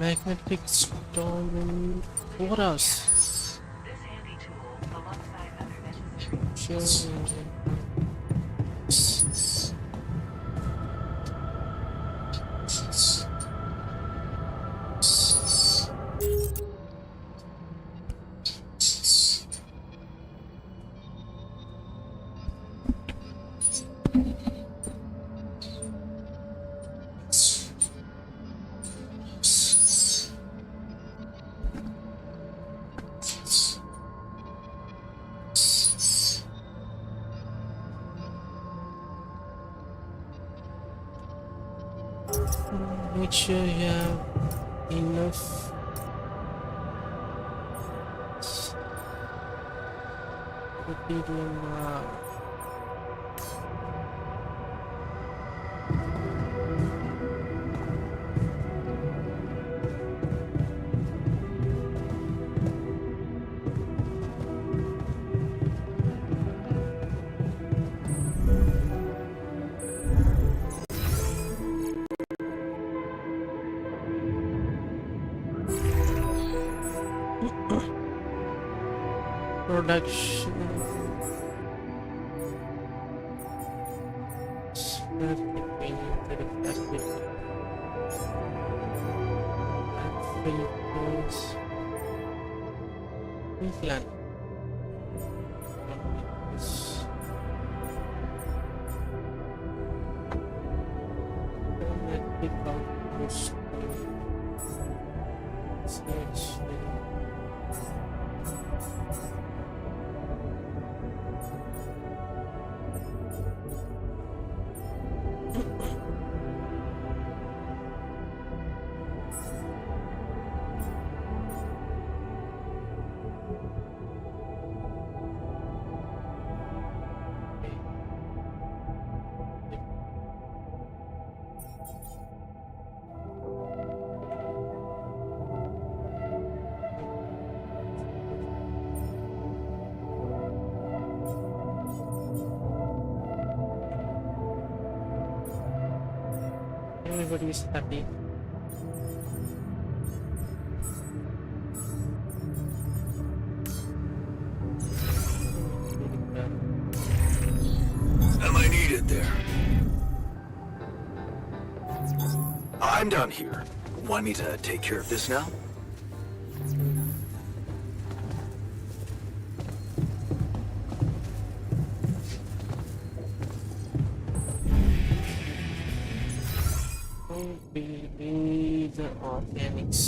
Magnetic storm. What else? Sure. Make sure you have enough rubidium. Production. Spread between the reflected filters. Plan. Magnetic outpost. Everybody is happy. Am I needed there? I'm down here. Want me to take care of this now? Be the organics.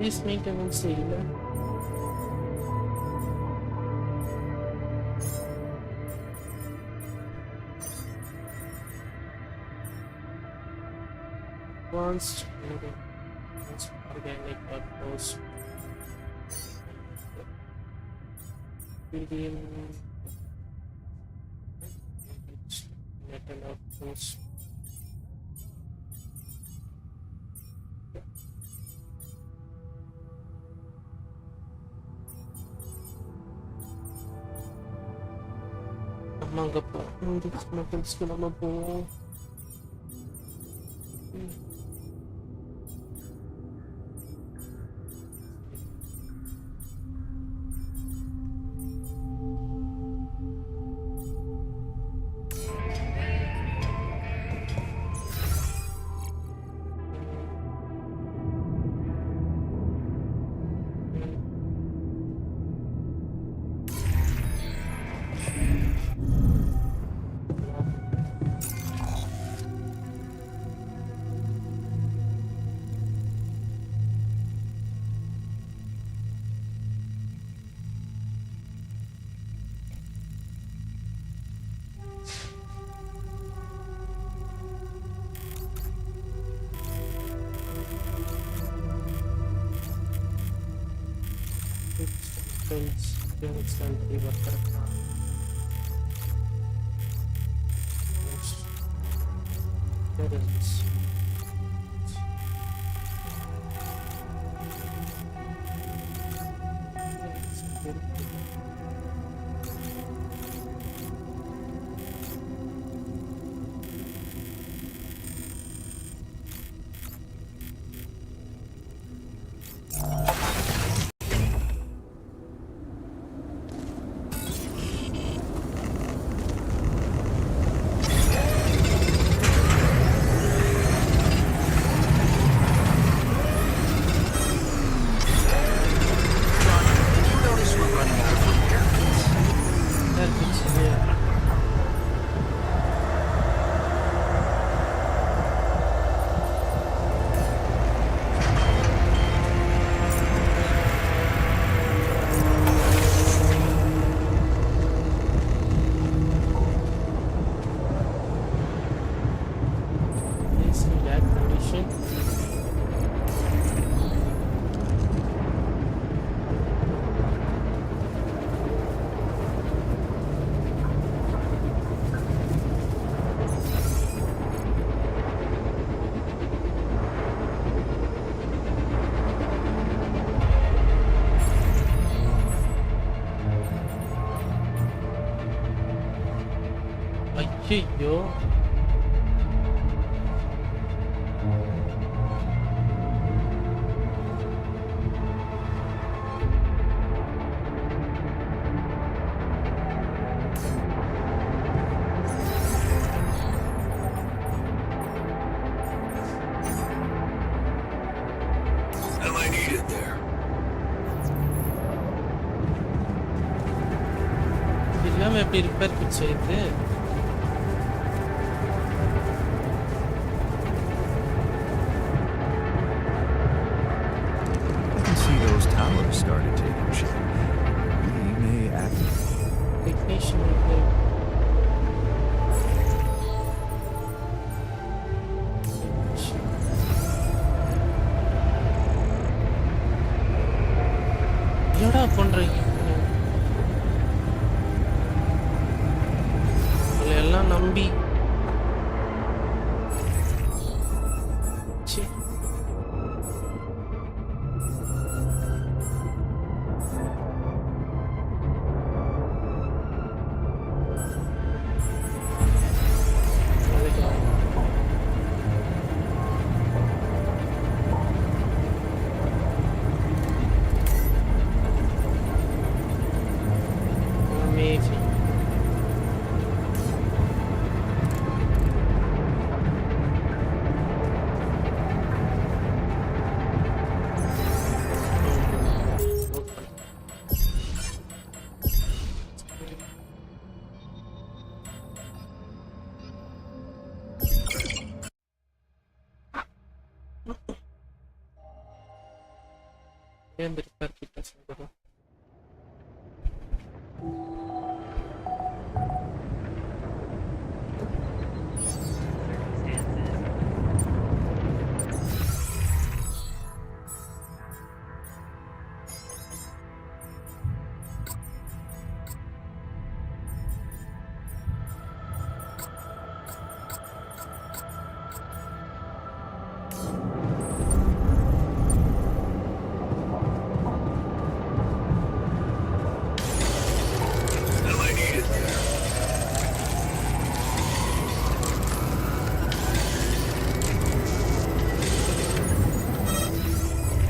This maintenance sila. Once organic outpost. Medium metal outpost. Mangga pa. Hindi ko mabilis ko na mabuo. Friends, parents, and they were correct. Next, parents. It's very Did you notice we're running out of repair kits? that it's here. It's in that condition. ஐயோ Am I needed there? இல்லாம எப்படி repair kit செய்யுது I can see those towers started taking shape. We may activate. Technician வந்து என்னடா பண்றீங்க உங்களை எல்லாம் நம்பி ச்சே. அதுக்கு amazing. ஏன் ரிப்பேர் கிட்ட சொல்றோம் Am I needed there?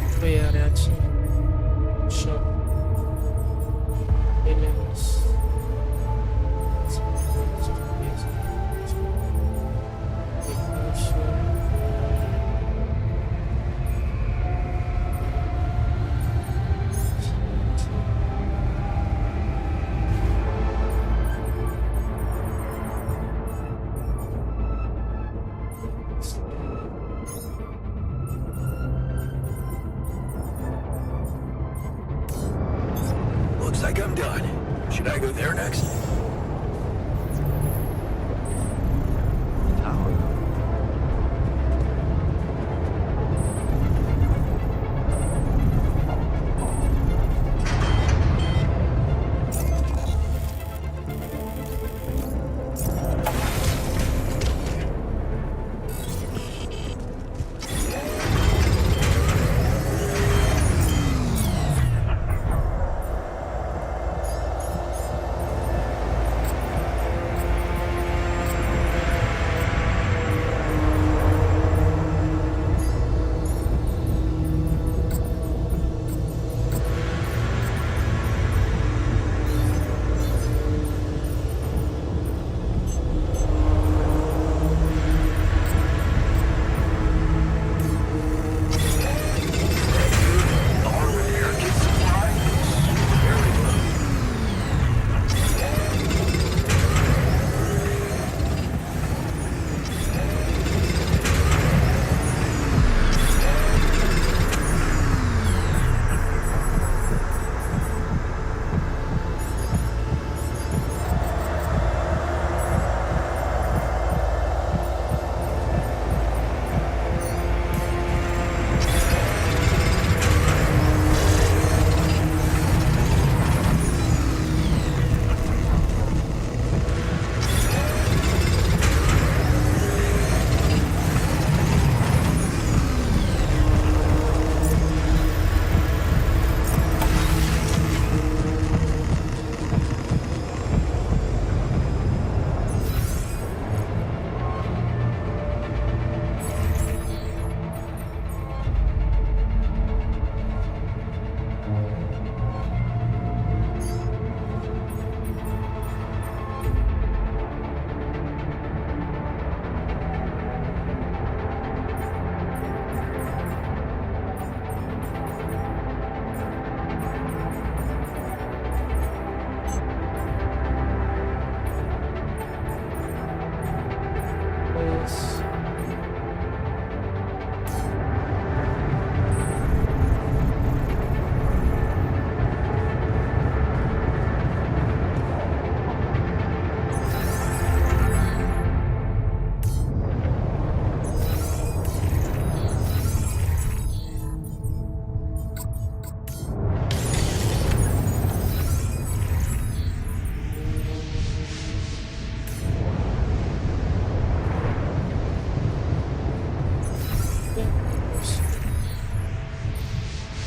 இப்போ யாரையாச்சும் show elements Looks like I'm done. Should I go there next? Tower.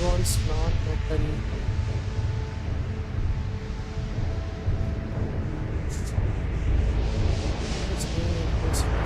advanced non-metal. It's being impossible.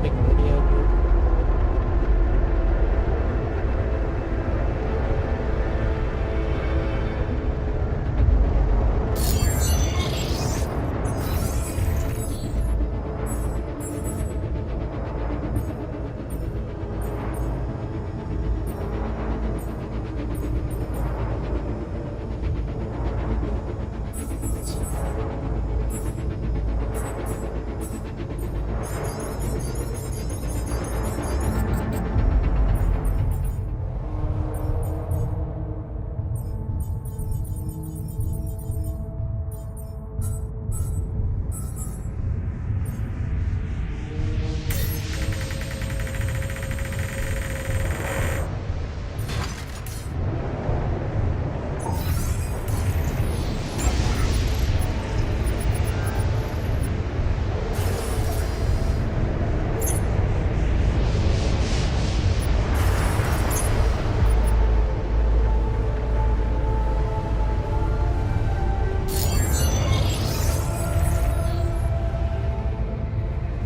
வைக்க முடியாது.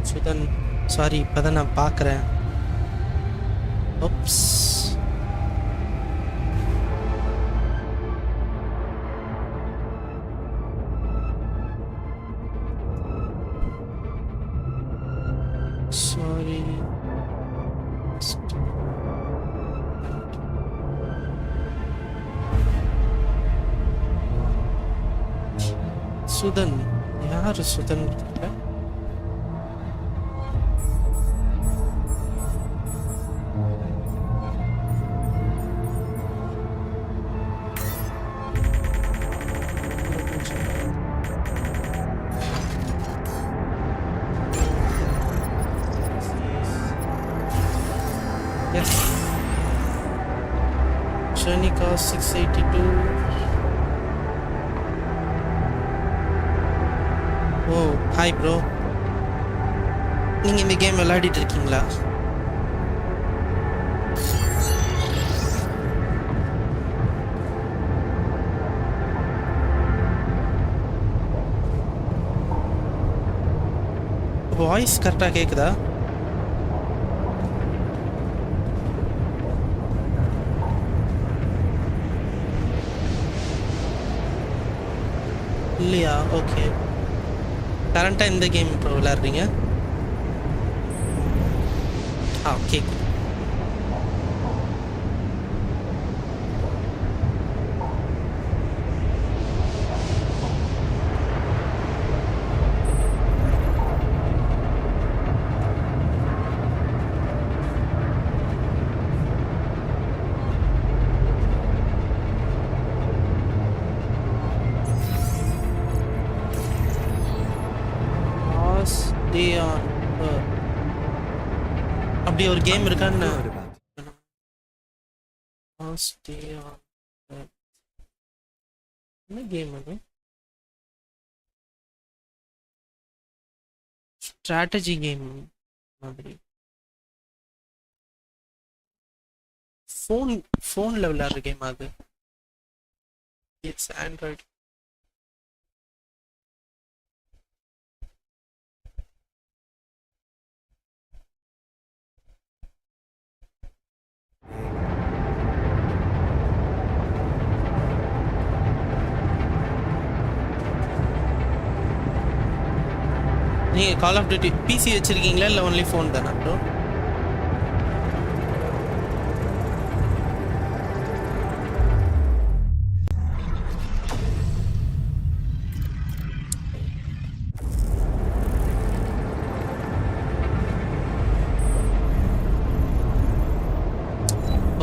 சுதன், சாரி, இப்பதான் நான் பார்க்குறேன். ஓப்ஸ். சாரி. சுதன் யாரு? சுதன் தெரியல. Yes. Shanika 682. ஓ ஹாய் ப்ரோ, நீங்கள் இந்த கேம் விளையாடிட்டு இருக்கீங்களா? வாய்ஸ் கரெக்டாக கேட்குதா? இல்லையா? ஓகே. கரண்ட்டாக இந்த கேம் இப்போ விளையாடுறீங்க? ஓகே. அப்படி ஒரு கேம் இருக்கான்னு என்ன கேம் அது? ஸ்ட்ராட்டஜி கேம் மாதிரி. ஃபோனில் விளையாடுற கேம் அது. It's Android. நீங்கள் கால் ஆஃப் டியூட்டி பிசி வச்சுருக்கீங்களா இல்லை ஒன்லி ஃபோன் தானே ப்ரோ?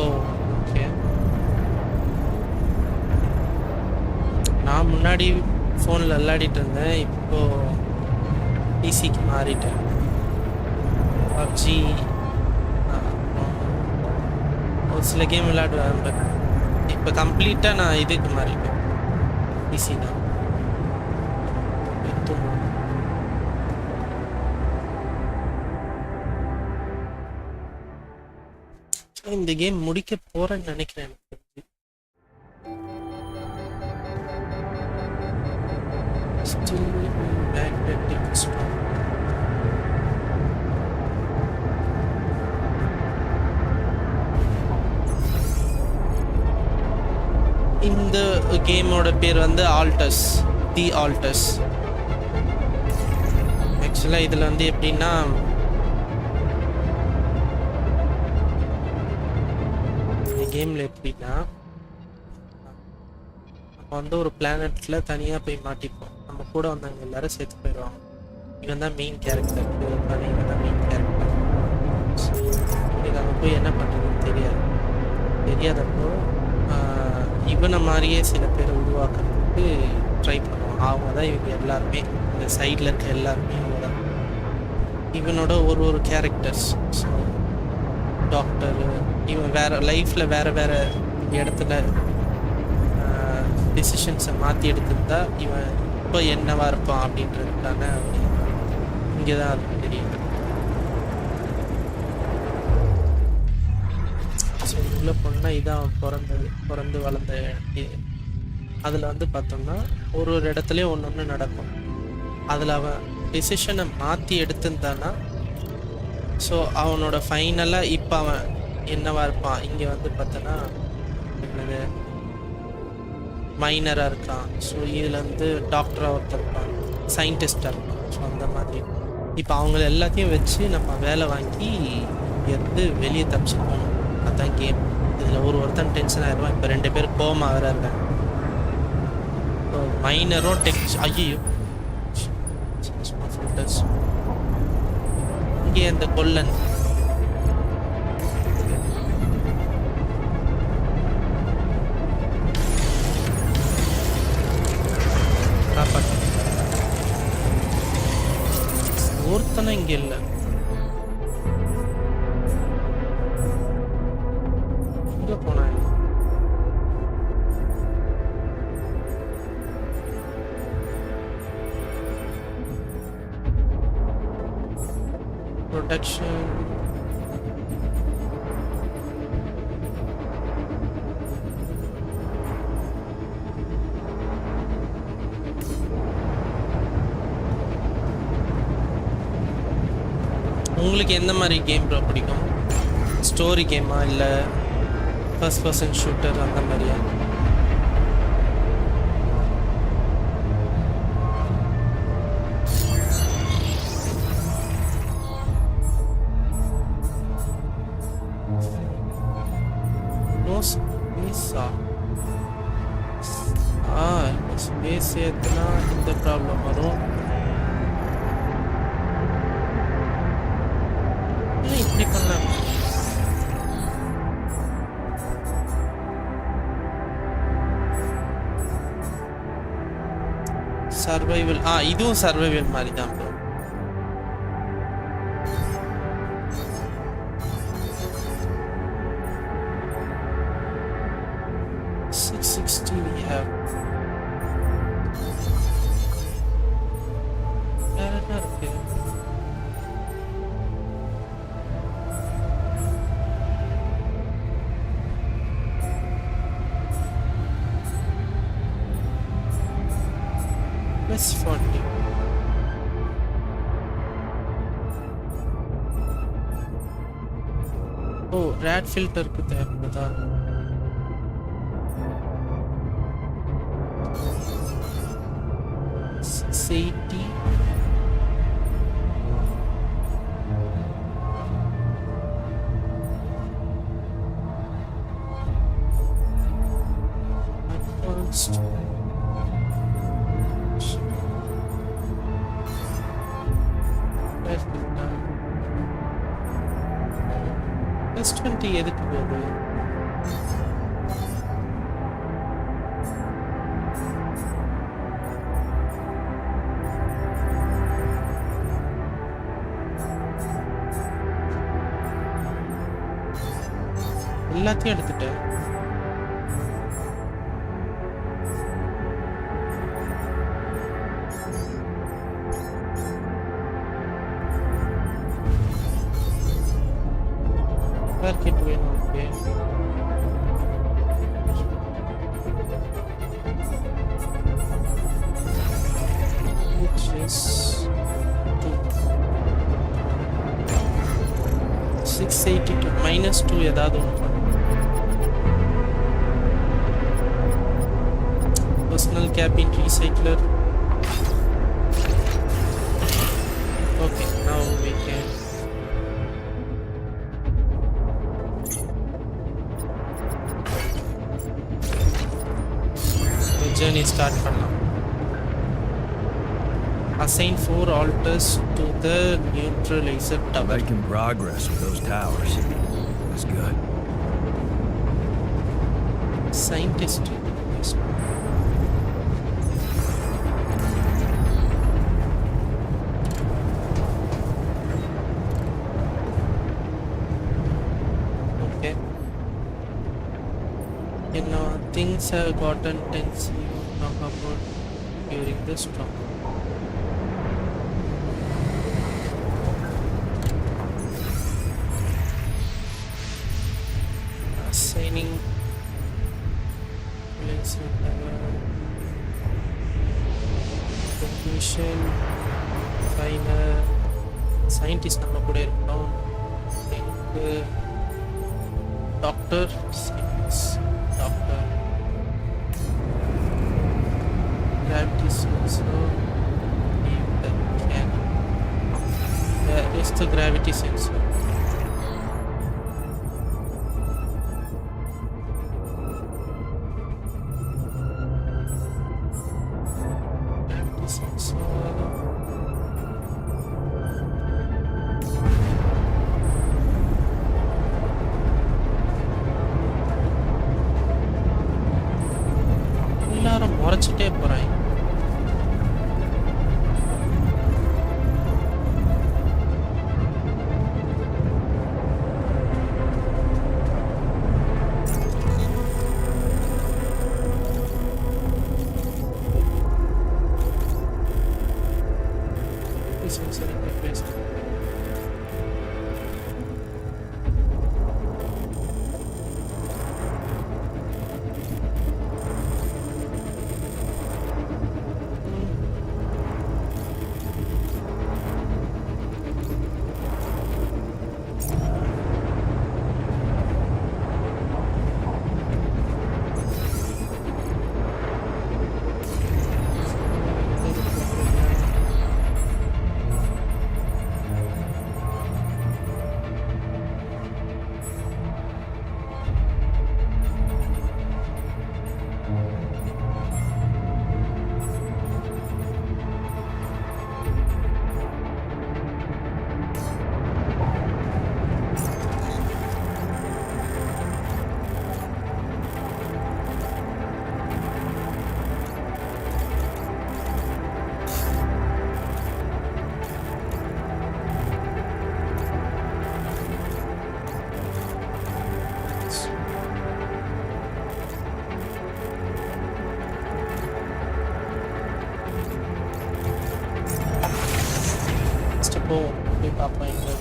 ஓகே. நான் முன்னாடி ஃபோனில் விளையாடிட்டு இருந்தேன், இப்போது பிசிக்கு மாறிட்டேன். பப்ஜி ஒரு சில கேம் விளையாடுவேன், பட் இப்போ கம்ப்ளீட்டாக நான் இதுக்கு மாறிட்டேன், பிசி தான். இந்த கேம் முடிக்க போறேன்னு நினைக்கிறேன். Still back at the spot. கேமோட பேர் வந்து ஆல்டஸ், தி ஆல்டஸ். ஆக்சுவலாக இதில் வந்து எப்படின்னா இந்த கேமில் எப்படின்னா நம்ம வந்து ஒரு பிளானெட்டில் தனியாக போய் மாட்டிப்போம். நம்ம கூட வந்தவங்க எல்லாரும் சேர்த்து போயிடுவாங்க. இவன் தான் மெயின் கேரக்டர், இவன் தான் மெயின் கேரக்டர். ஸோ இவனுக்கு அங்கே போய் என்ன பண்ணுறதுன்னு தெரியாதப்போ இவனை மாதிரியே சில பேரை உருவாக்குறதுக்கு ட்ரை பண்ணுவான். அவங்க தான் இவங்க எல்லாருமே, இந்த சைடில் இருக்க எல்லாருமே அவங்க தான். இவனோட ஒரு கேரக்டர்ஸ். ஸோ டாக்டர், இவன் வேறு லைஃப்பில் வேறு இடத்துல டிசிஷன்ஸை மாற்றி எடுத்துருந்தா இவன் இப்போ என்னவா இருப்பான் அப்படின்றதுக்கான இங்கே தான் அது தெரியும். ஸோ உள்ள போனால் இதான் பிறந்து வளர்ந்த அதில் வந்து பார்த்தோம்னா ஒரு இடத்துலையும் ஒன்று நடக்கும். அதில் அவன் டிசிஷனை மாற்றி எடுத்திருந்தானா ஸோ அவனோட ஃபைனலாக இப்போ அவன் என்னவா இருப்பான். இங்கே வந்து பார்த்தோன்னா என்னது மைனராக இருக்கான். ஸோ இதில் வந்து டாக்டராக ஒருத்தர் இருப்பான், சயின்டிஸ்டாக இருப்பான். ஸோ அந்த மாதிரி இப்போ அவங்கள எல்லாத்தையும் வச்சு நம்ம வேலை வாங்கி இங்கேருந்து வெளியே தப்பிச்சு போகணும். அதுதான் கேம். இதில் ஒருத்தன் டென்ஷன் ஆகிடுவான். இப்போ 2 பேர் கோமா வேற இருக்காங்க. ஸோ மைனரும் ஐயோ இங்கே அந்த கொல்லன் ஒருத்தனை இங்க இல்லை. எங்க போன ப்ரொடக்ஷன் உங்களுக்கு எந்த மாதிரி கேம் ப்ரோ பிடிக்கும்? ஸ்டோரி கேமா இல்லை ஃபர்ஸ்ட் பர்சன் ஷூட்டர் அந்த மாதிரியா? ஸ்பேஸ் ஏற்றுனா இந்த ப்ராப்ளம் வரும். இப்படி பண்ணலாம். சர்வைவல் இதுவும் சர்வைவல் மாதிரி தான் ப்ரோ. +40. ஓ ரேட் ஃபில்டருக்கு தேவைப்படுதா? $680. Advanced. +20 எதுக்கு போகுது? எல்லாத்தையும் எடுத்துட்டேன். கிட் வேணும். ஓகே which is 682 -2 ஏதாவது ஒன்று. fuel cabin recycler. Okay, now we can the journey start பண்ணலாம். Assign 4 altars to the neutralizer tower. Making progress with those towers. That's good. Scientist. Okay. You know, things have gotten tense. You talk about during the storm. Assigning mission final scientist நம்ம கூட இருக்கோம். Doctor gravity sensor. Where is the gravity sensor? Gravity sensor. எல்லாரும் முறைச்சிட்டே போறாங்க. Sensor interface. போவோம் போய் பார்ப்போம் எங்க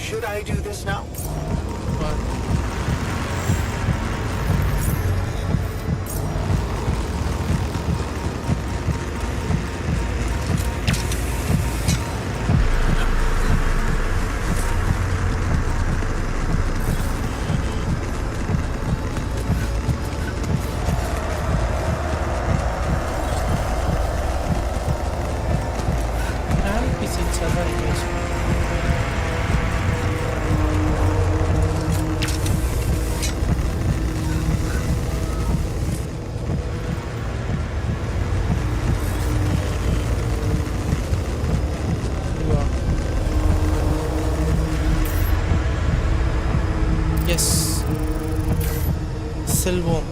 Should I do this now? செல்வோம்.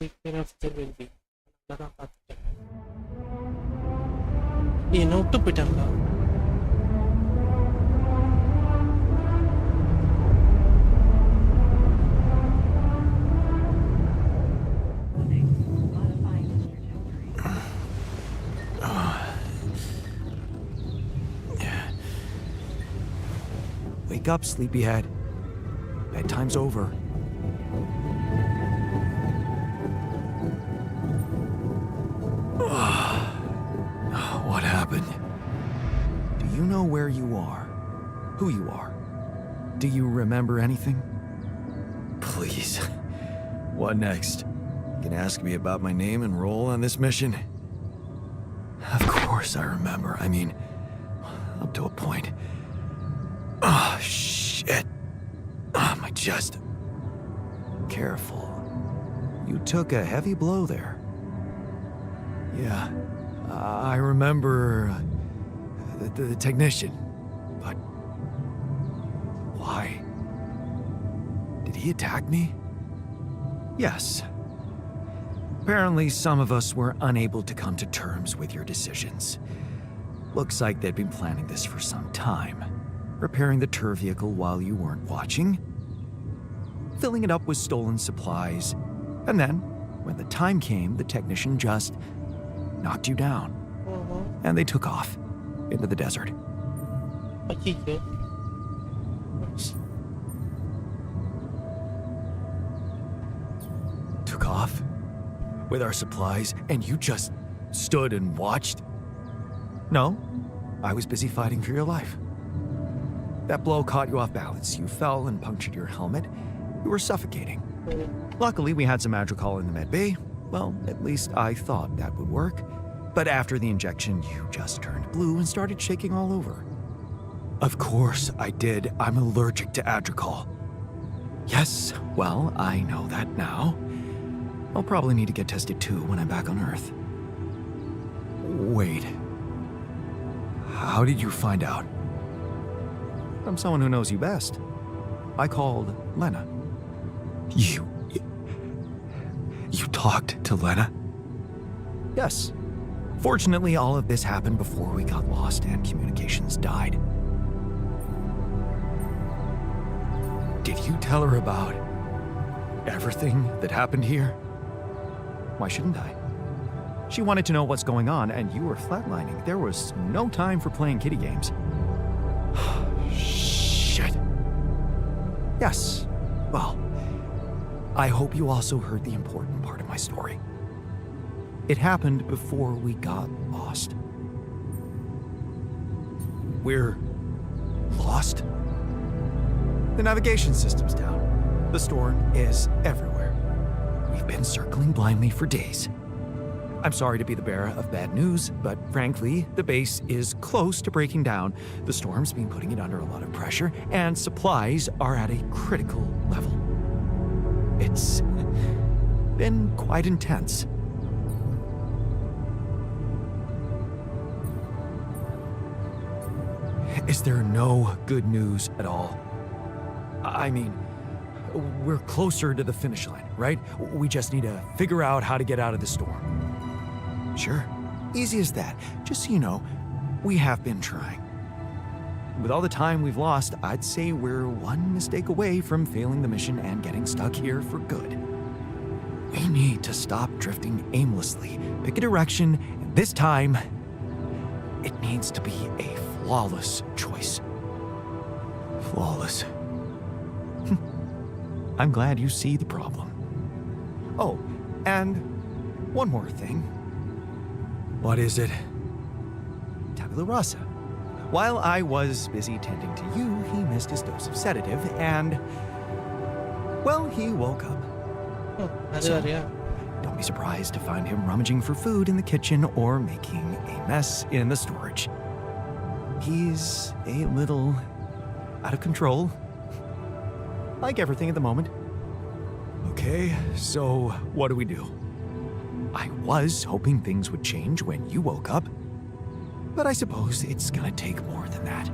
Take care of their well-being. அதான் பார்த்துட்டேன். என்ன விட்டு போயிட்டாங்களா? Wake up, sleepyhead. Bedtime's over. What happened? Do you know where you are? Who you are? Do you remember anything? Please. What next? You can ask me about my name and role on this mission? Of course I remember. I mean, up to a point. Oh, shit. Oh, my chest. Careful. You took a heavy blow there. Yeah, I remember the technician. But why? Did he attack me? Yes. Apparently, some of us were unable to come to terms with your decisions. Looks like they'd been planning this for some time. Repairing the tour vehicle while you weren't watching, filling it up with stolen supplies, and then, when the time came, the technician just knocked you down, and they took off into the desert. ஐயோ. Took off with our supplies, and you just stood and watched? No, I was busy fighting for your life. That blow caught you off balance. You fell and punctured your helmet. You were suffocating. Luckily, we had some Madrigal in the med bay. Well, at least I thought that would work. But after the injection, you just turned blue and started shaking all over. Of course I did. I'm allergic to Adrical. Yes, well, I know that now. I'll probably need to get tested too when I'm back on Earth. Wait. How did you find out? From someone who knows you best. I called Lena. You talked to Lena? Yes. Fortunately, all of this happened before we got lost and communications died. Did you tell her about everything that happened here? Why shouldn't I? She wanted to know what's going on, and you were flatlining. There was no time for playing kiddie games. Shit. Yes. Well, I hope you also heard the important part of my story. It happened before we got lost. We're lost? The navigation system's down. The storm is everywhere. We've been circling blindly for days. I'm sorry to be the bearer of bad news, but frankly, the base is close to breaking down. The storm's been putting it under a lot of pressure, and supplies are at a critical level. It's been quite intense. Is there no good news at all? I mean, we're closer to the finish line, right? We just need to figure out how to get out of the storm. Sure, easy as that. Just so you know, we have been trying. With all the time we've lost, I'd say we're one mistake away from failing the mission and getting stuck here for good. We need to stop drifting aimlessly, pick a direction, and this time, it needs to be a flawless choice. Flawless. I'm glad you see the problem. Oh, and one more thing. What is it? Tabula rasa. While I was busy tending to you, he missed his dose of sedative and, well, he woke up. Oh, அது So, வேறயா? don't be surprised to find him rummaging for food in the kitchen or making a mess in the storage. He's a little out of control. Like everything at the moment. Okay, so what do we do? I was hoping things would change when you woke up, but I suppose it's gonna take more than that.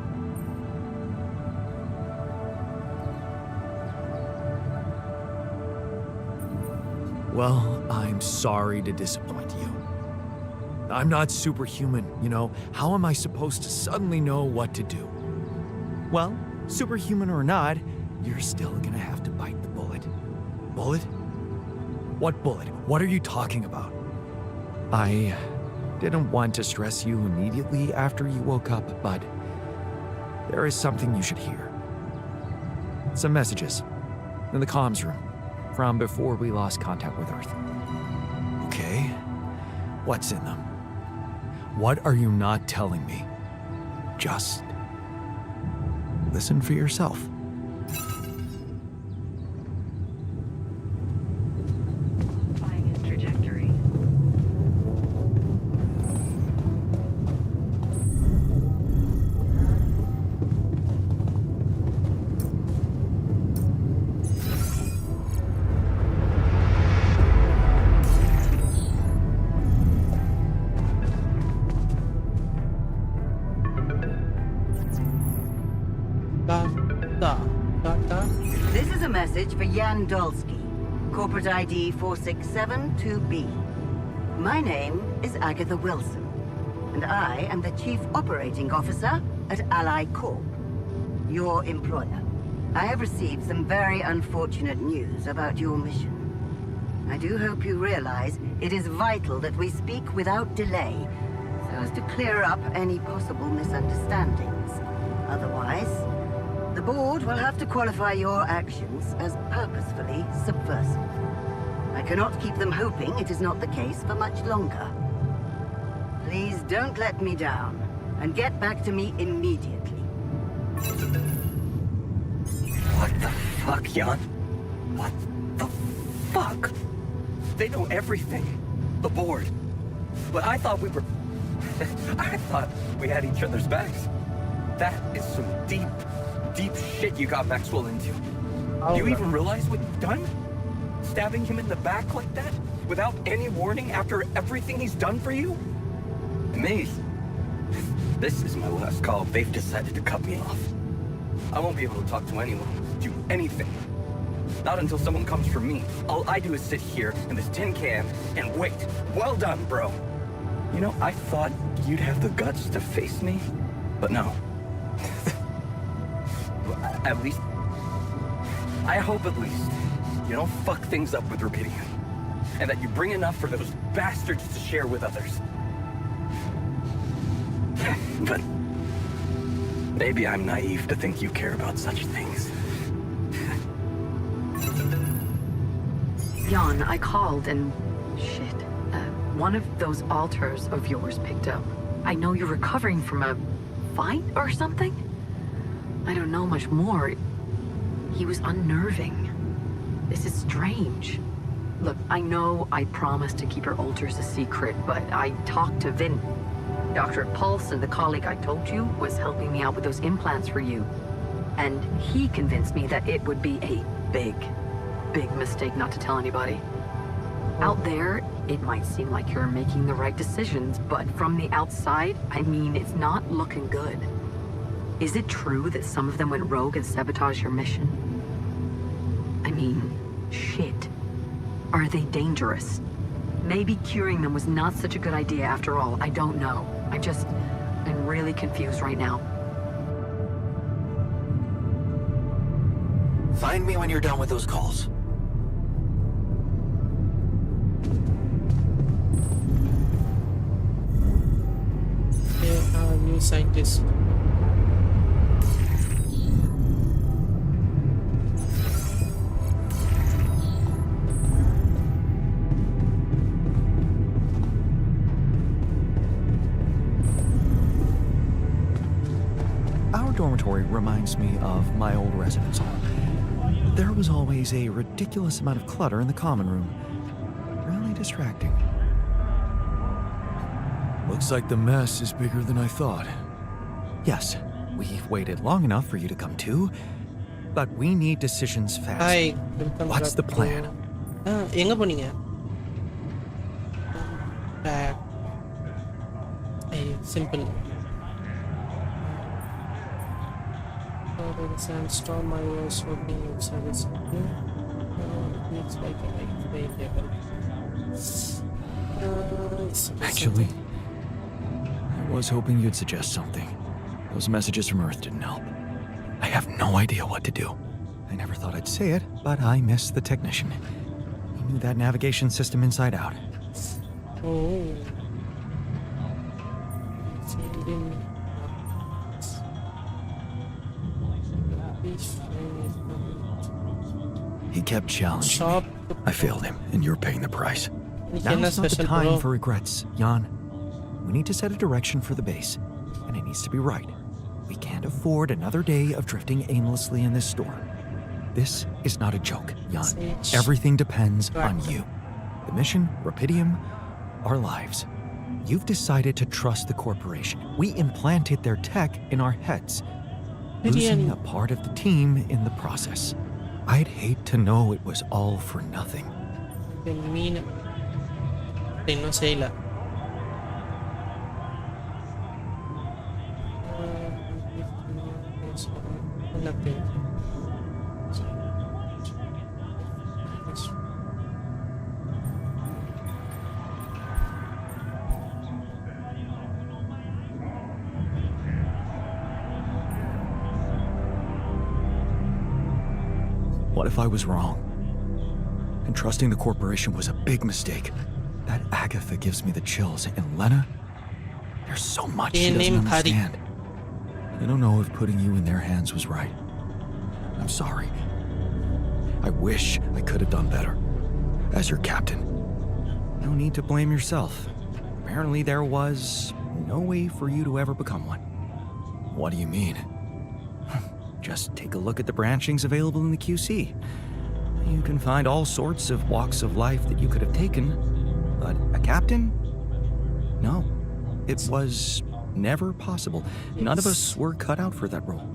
Well, I'm sorry to disappoint you. I'm not superhuman, you know. How am I supposed to suddenly know what to do? Well, superhuman or not, you're still gonna have to bite the bullet. Bullet? What bullet? What are you talking about? I didn't want to stress you immediately after you woke up, but there is something you should hear. Some messages in the comms room from before we lost contact with Earth. Okay, what's in them? What are you not telling me? Just listen for yourself. Trajectory. This is a message for Jan Dolsky, corporate ID 4672B. My name is Agatha Wilson, and I am the Chief Operating Officer at Ally Corp, your employer. I have received some very unfortunate news about your mission. I do hope you realize it is vital that we speak without delay, so as to clear up any possible misunderstandings. Otherwise, the board will have to qualify your actions as purposefully subversive. I cannot keep them hoping it is not the case for much longer. Please don't let me down, and get back to me immediately. What the fuck, Jan? What the fuck? They know everything. The board. But I thought we were... I thought we had each other's backs. That is some deep shit you got Maxwell into. Do you even realize what you've done? Stabbing him in the back like that? Without any warning after everything he's done for you? Me? This is my last call. They've decided to cut me off. I won't be able to talk to anyone, do anything. Not until someone comes for me. All I do is sit here in this tin can and wait. Well done, bro. You know, I thought you'd have the guts to face me, but no. At least, I hope at least, you don't fuck things up with Rubidium. And that you bring enough for those bastards to share with others. But maybe I'm naive to think you care about such things. Jan, I called and... shit. One of those altars of yours picked up. I know you're recovering from a fight or something? I don't know much more. He was unnerving. This is strange. Look, I know I promised to keep your altars a secret, but I talked to Vin. Dr. Paulson, the colleague I told you, was helping me out with those implants for you. And he convinced me that it would be a big mistake not to tell anybody. Out there, it might seem like you're making the right decisions, but from the outside, I mean, it's not looking good. Is it true that some of them went rogue and sabotaged your mission? I mean, shit. Are they dangerous? Maybe curing them was not such a good idea after all. I don't know. I'm really confused right now. Find me when you're done with those calls. New scientist. Our dormitory reminds me of my old residence hall. There was always a ridiculous amount of clutter in the common room. Really distracting. Looks like the mess is bigger than I thought. Yes, we've waited long enough for you to come to, but we need decisions fast. Hi, welcome What's back the plan? எங்க போனீங்க? Back. Simple. The sandstorm I was working inside the city. Looks like a very level. Actually, I was hoping you'd suggest something. Those messages from Earth didn't help. I have no idea what to do. I never thought I'd say it, but I miss the technician. He knew that navigation system inside out. Oh. Sending He kept challenging shop. me. I failed him, and you're paying the price. Again, Now's not the special time bro. for regrets, Jan. We need to set a direction for the base, and it needs to be right. We can't afford another day of drifting aimlessly in this storm. This is not a joke, Jan. Sage. Everything depends Right. on you. The mission, Rapidium, our lives. You've decided to trust the corporation. We implanted their tech in our heads, losing Rapidium. a part of the team in the process. I'd hate to know it was all for nothing. Mean. No செய்யல. Nothing. What if I was wrong? And trusting the corporation was a big mistake. That Agatha gives me the chills, and Lena, there's so much she doesn't Name Hari. understand. I don't know if putting you in their hands was right. I'm sorry. I wish I could have done better. As your captain. No need to blame yourself. Apparently there was no way for you to ever become one. What do you mean? Just take a look at the branchings available in the QC. You can find all sorts of walks of life that you could have taken, but a captain? No. It was never possible. None of us were cut out for that role.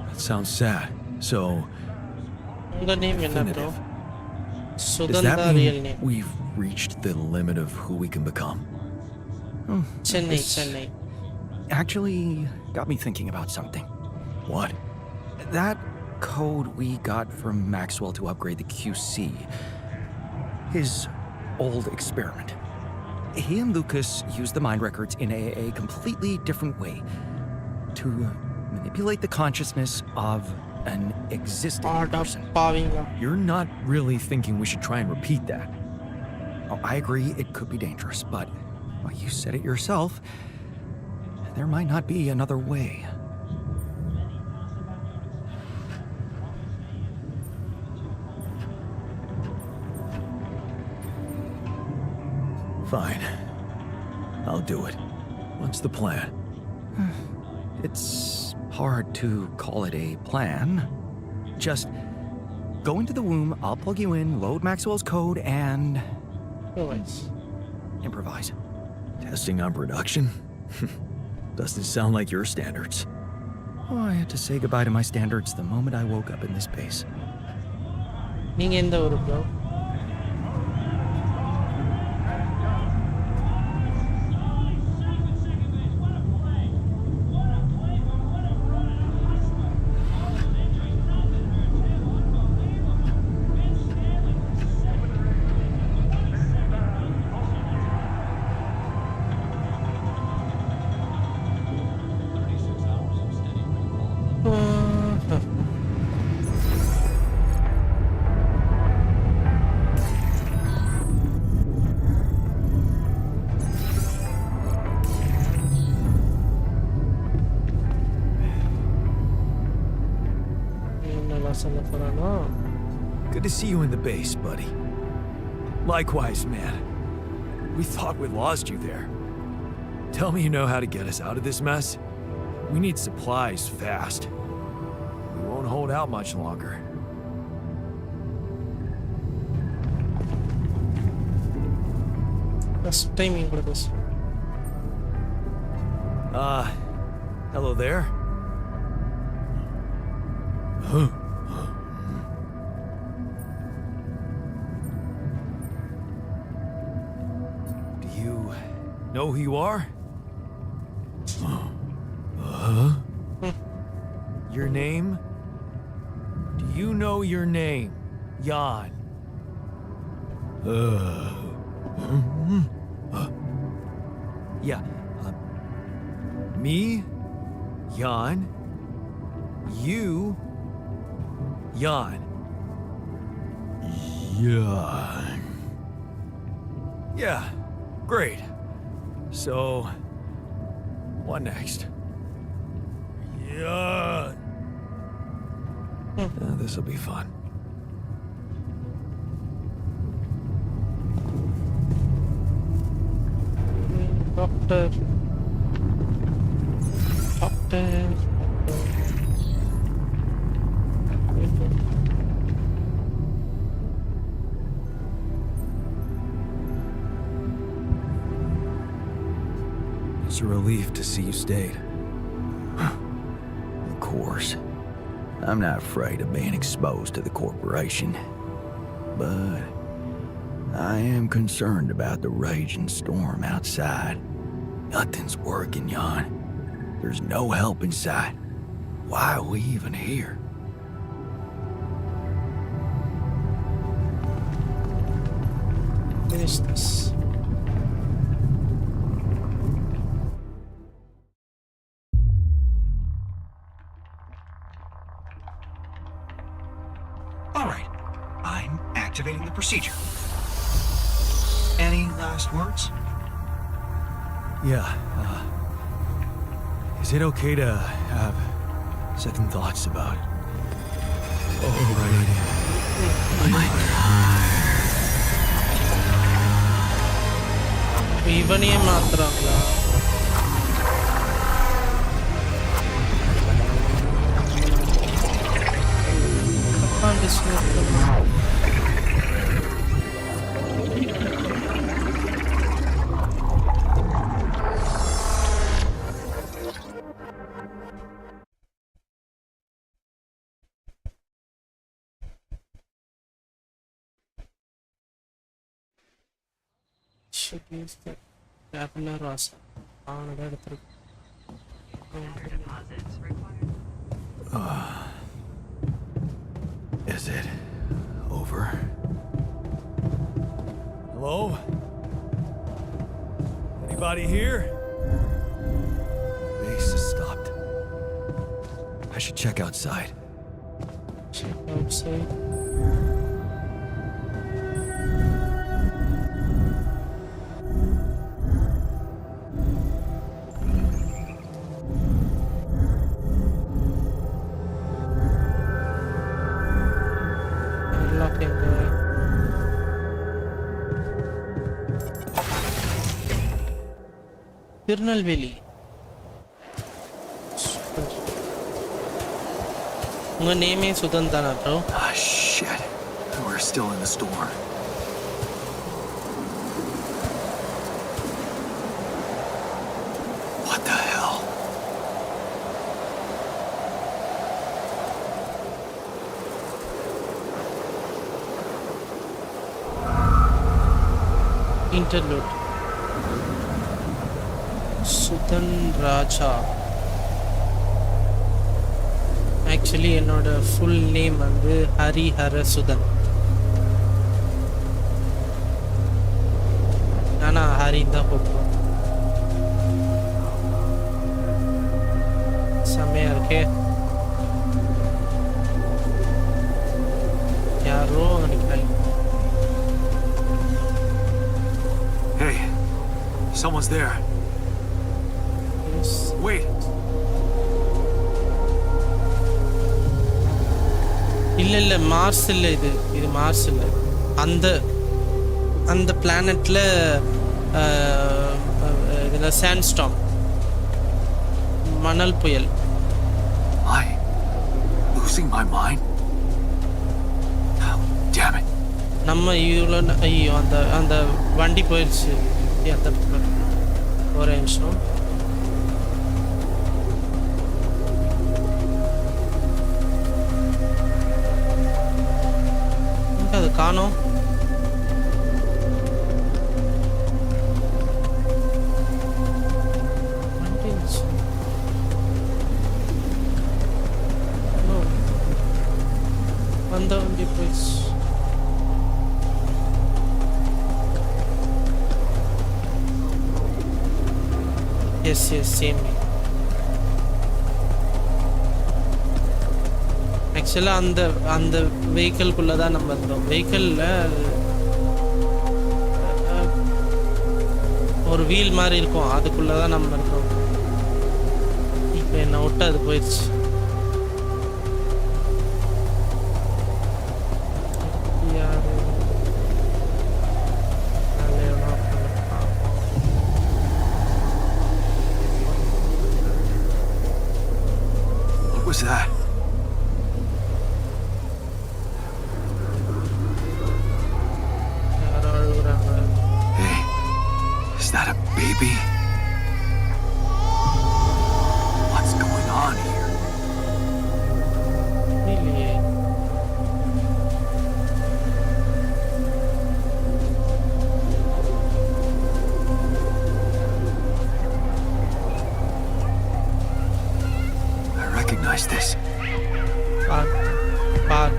That sounds sad. So, The name என்ன bro? definitive. Does Sugandha that real mean name. we've reached the limit of who we can become? Chennai, This Chennai. actually got me thinking about something. What? That code we got from Maxwell to upgrade the QC. His old experiment. He and Lucas used the mind records in a completely different way to manipulate the consciousness of an existing Art of person. Paving. You're not really thinking we should try and repeat that. Oh, I agree it could be dangerous, but well, you said it yourself. There might not be another way. Fine. I'll do it. What's the plan? It's hard to call it a plan. Just go into the womb, I'll plug you in, load Maxwell's code, and Otherwise. improvise. Testing on production? Doesn't sound like your standards. Oh, I had to say goodbye to my standards the moment I woke up in this base. நீங்க எந்த ஊரு bro? என்னலாம் சொல்ல போறானோ? Good to see you in the base, buddy. Likewise, man. We thought we lost you there. Tell me you know how to get us out of this mess. We need supplies fast. We won't hold out much longer. First time இங்க பேசு. Hello there? Do you know who you are? Your name? Do you know your name? Jan. Yeah. Me? Jan. You? Jan. Jan. Yeah, great. So, what next? Jan. This'll be fun. Doctor. Doctor. It's a relief to see you stayed. Of course. I'm not afraid of being exposed to the corporation. But I am concerned about the raging storm outside. Nothing's working, Jan. There's no help in sight. Why are we even here? What is this? All right, I'm activating the procedure. Any last words? Yeah, is it okay to have second thoughts about it? Oh, ഇവനെയെ മാത്രമല്ല should use the traveler rasa. Is it over? Hello? Anybody here? Base has stopped. I should check outside. Check outside. Tirunelveli உங்க நேமே சுதன் தானா bro? Ah, shit. We're still in the storm. What the hell? Interlude. Sudhan Raja. Actually என்னோட full name வந்து ஹரிஹர சுதன். ஆனால் ஹரின்னு தான் கூப்பிடுவோம். செம்மையா இருக்கே. யாரோ நினைக்கிறேன். Hey, someone's there. Wait. இல்ல மார்ஸ் இல்ல, இது மார்ஸ் இல்ல. அந்த அந்த பிளானட்ல இதுல சாண்ட்ஸ்டார்ம், மணல் புயல். I losing my mind? Oh, damn it. நம்ம இவ்வளோ ஐயோ அந்த அந்த வண்டி போயிடுச்சு. அந்த ஒரே நிமிஷம். காணோம். வண்டி இருந்துச்சு. ஓ, வந்த வண்டி போயிடுச்சு. Yes yes same. ஆக்சுவலாக அந்த அந்த வெஹிக்கிள்குள்ளே தான் நம்ம இருந்தோம். வெஹிக்கிளில் ஒரு வீல் மாதிரி இருக்கும், அதுக்குள்ளே தான் நம்ம இருந்தோம். இப்போ என்னை விட்டு அது போயிடுச்சு. யாரு What was that? யாரோ அழுகுறாங்க. Hey, is that a baby? What's going on here? இல்லையே. I recognize this. பார் பார்,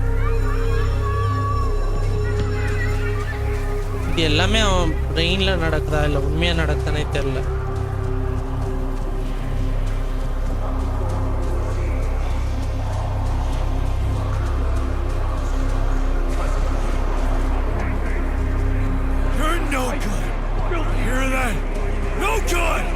இது எல்லாமே அவன் பிரெயினில் நடக்குதா இல்லை உண்மையாக நடக்குதானே தெரில. You're no good. Hear that? No good.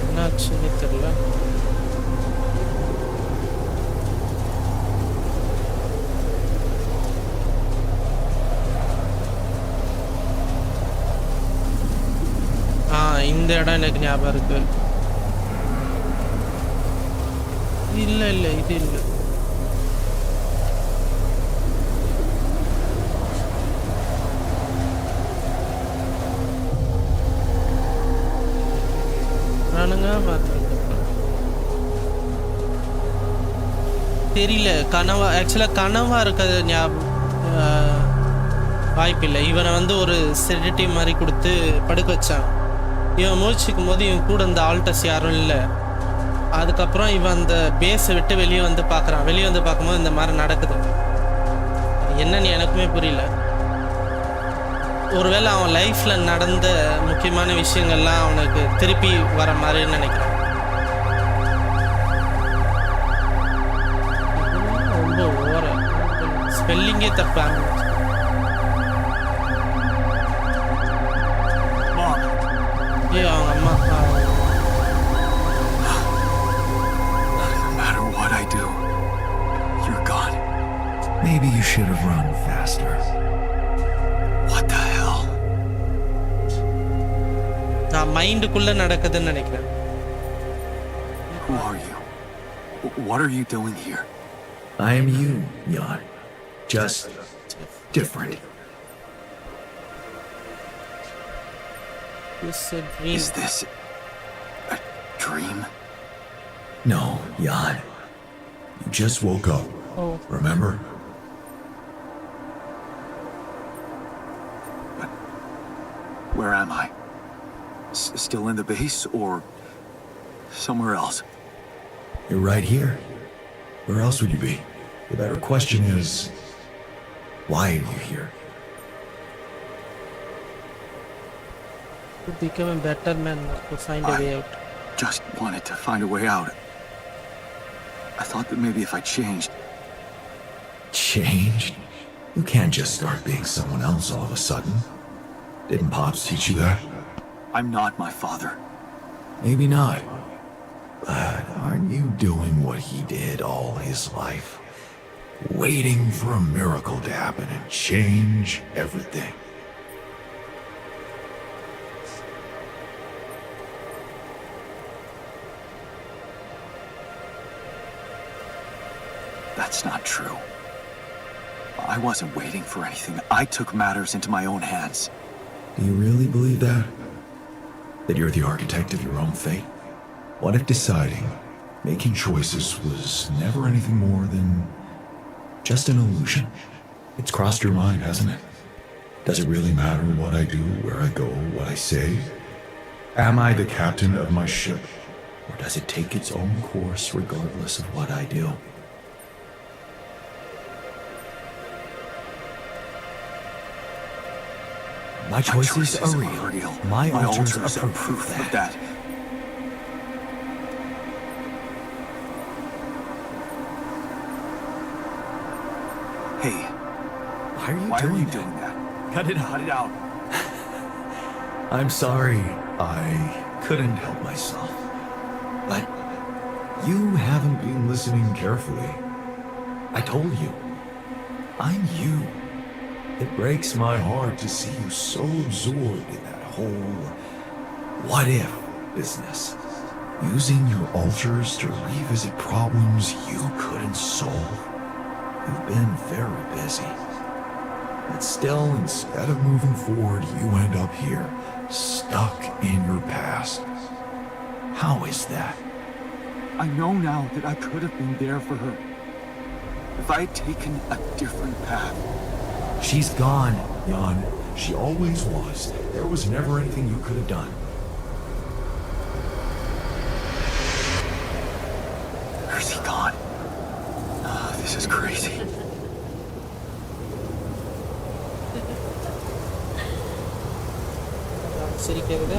என்னாச்சுன்னு தெரில. இந்த இடம் எனக்கு ஞாபகம் இருக்கு. இல்லை இல்லை இது இல்லை. நானுங்க தெரியல. கனவா ஆக்சுவலாக கனவா இருக்கிறது வாய்ப்பில்லை. இவனை வந்து ஒரு செடேட்டிவ் மாதிரி கொடுத்து படுக்க வச்சான். இவன் முழிச்சிக்கும் போது இவன் கூட இந்த ஆல்டஸ் யாரும் இல்லை. அதுக்கப்புறம் இவன் அந்த பேஸை விட்டு வெளியே வந்து பார்க்குறான். வெளியே வந்து பார்க்கும்போது இந்த மாதிரி நடக்குது. என்னன்னு எனக்குமே புரியல. ஒருவேளை அவன் லைஃப்பில் நடந்த முக்கியமான விஷயங்கள்லாம் அவனுக்கு திருப்பி வர மாதிரின்னு நினைக்கிறேன். ரொம்ப ஓர ஸ்பெல்லிங்கே தப்பு. ஏ அவங்க அம்மா. No matter what I do, you're gone. Maybe you should have run faster. What the hell? நான் மைண்டுக்குள்ள நடக்குதுன்னு நினைக்கிறேன். Who are you? What are you doing here? I am you, Jan. Just different. This is a dream. Is this a dream? No, Jan. You just woke up. Oh. Remember? But where am I? Still in the base or somewhere else? You're right here. Where else would you be? The better question is, why are you here? To become a better man, to find a way out. Just wanted to find a way out. I thought that maybe if I changed. Changed? You can't just start being someone else all of a sudden. Didn't Pops teach you that? I'm not my father. Maybe not. But aren't you doing what he did all his life? Waiting for a miracle to happen and change everything. That's not true. I wasn't waiting for anything. I took matters into my own hands. Do you really believe that? That you're the architect of your own fate? What if deciding, making choices was never anything more than just an illusion? It's crossed your mind, hasn't it? Does it really matter what I do, where I go, what I say? Am I the captain of my ship? Or does it take its own course regardless of what I do? My choices are real. My altars are proof of that. Hey, Why are you doing that? Cut it out. Cut it out. I'm sorry. I couldn't help myself. But you haven't been listening carefully. I told you. I'm you. It breaks my heart to see you so absorbed in that whole what-if business. Using your altars to revisit problems you couldn't solve. You've been very busy. But still, instead of moving forward, you end up here, stuck in your past. How is that? I know now that I could have been there for her. If I had taken a different path. She's gone, Jan. She always was. There was never anything you could have done. Where's he gone? Oh, this is crazy. சிரிக்கிறது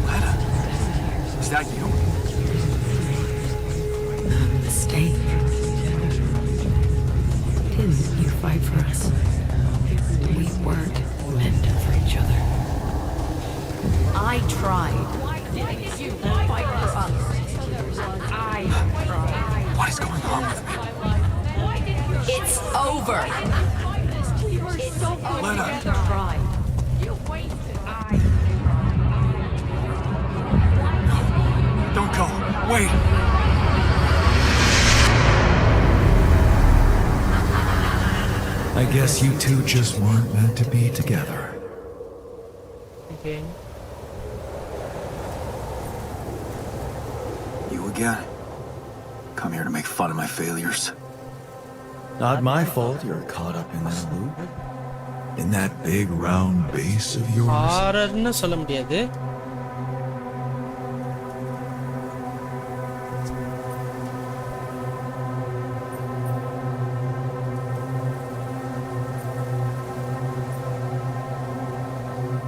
Lena, is that you? Mistake. Didn't you fight for us? We weren't meant for each other. I tried. Why did you fight for us? I tried. What is going on with me? It's over. It's over. Lena. You tried. You wasted. Don't go. Wait. I guess you two just weren't meant to be together. Okay. You again? Come here to make fun of my failures. Not my fault you're caught up in that loop. In that big round base of yours. ஹாரர்னு சொல்ல முடியாது.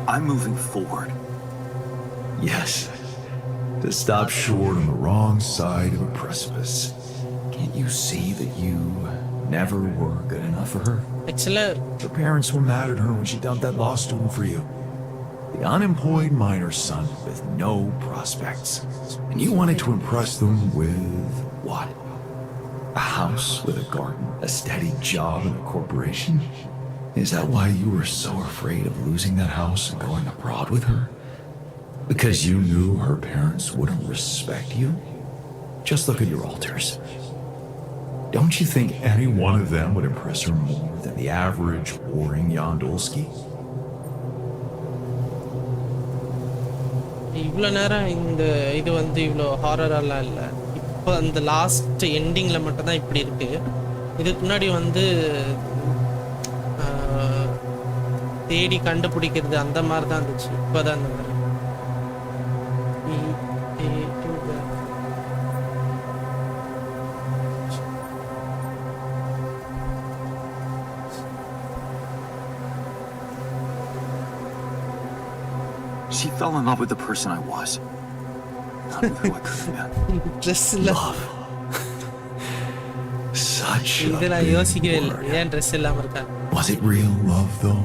I'm moving forward. Yes. To stop short on the wrong side of a precipice. Can't you see that you never were good enough for her? Actually, Her parents were mad at her when she dumped that law student for you. The unemployed miner son with no prospects. And you wanted to impress them with what? A house with a garden, a steady job in a corporation? Is that why you were so afraid of losing that house and going abroad with her? Because you knew her parents wouldn't respect you? Just look at your altars. Don't you think any one of them would impress her more than the average boring Yandolski? இவ்வளோ நேரம் இந்த இது வந்து இவ்வளோ ஹாரரெல்லாம் இல்லை. இப்போ அந்த last எண்டிங்கில் மட்டும்தான் இப்படி இருக்கு. இதுக்கு முன்னாடி வந்து தேடி கண்டுபிடிக்கிறது அந்த மாதிரி தான் இருந்துச்சு. இப்போ தான் அந்த மாதிரி She fell in love with the person I was. Not with who I could have been. ட்ரெஸ்ஸில் Such a இது நான் big யோசிக்கவே இல்லை. word. ஏன் ட்ரெஸ் இல்லாமல் இருக்காங்க? Was it real love, though?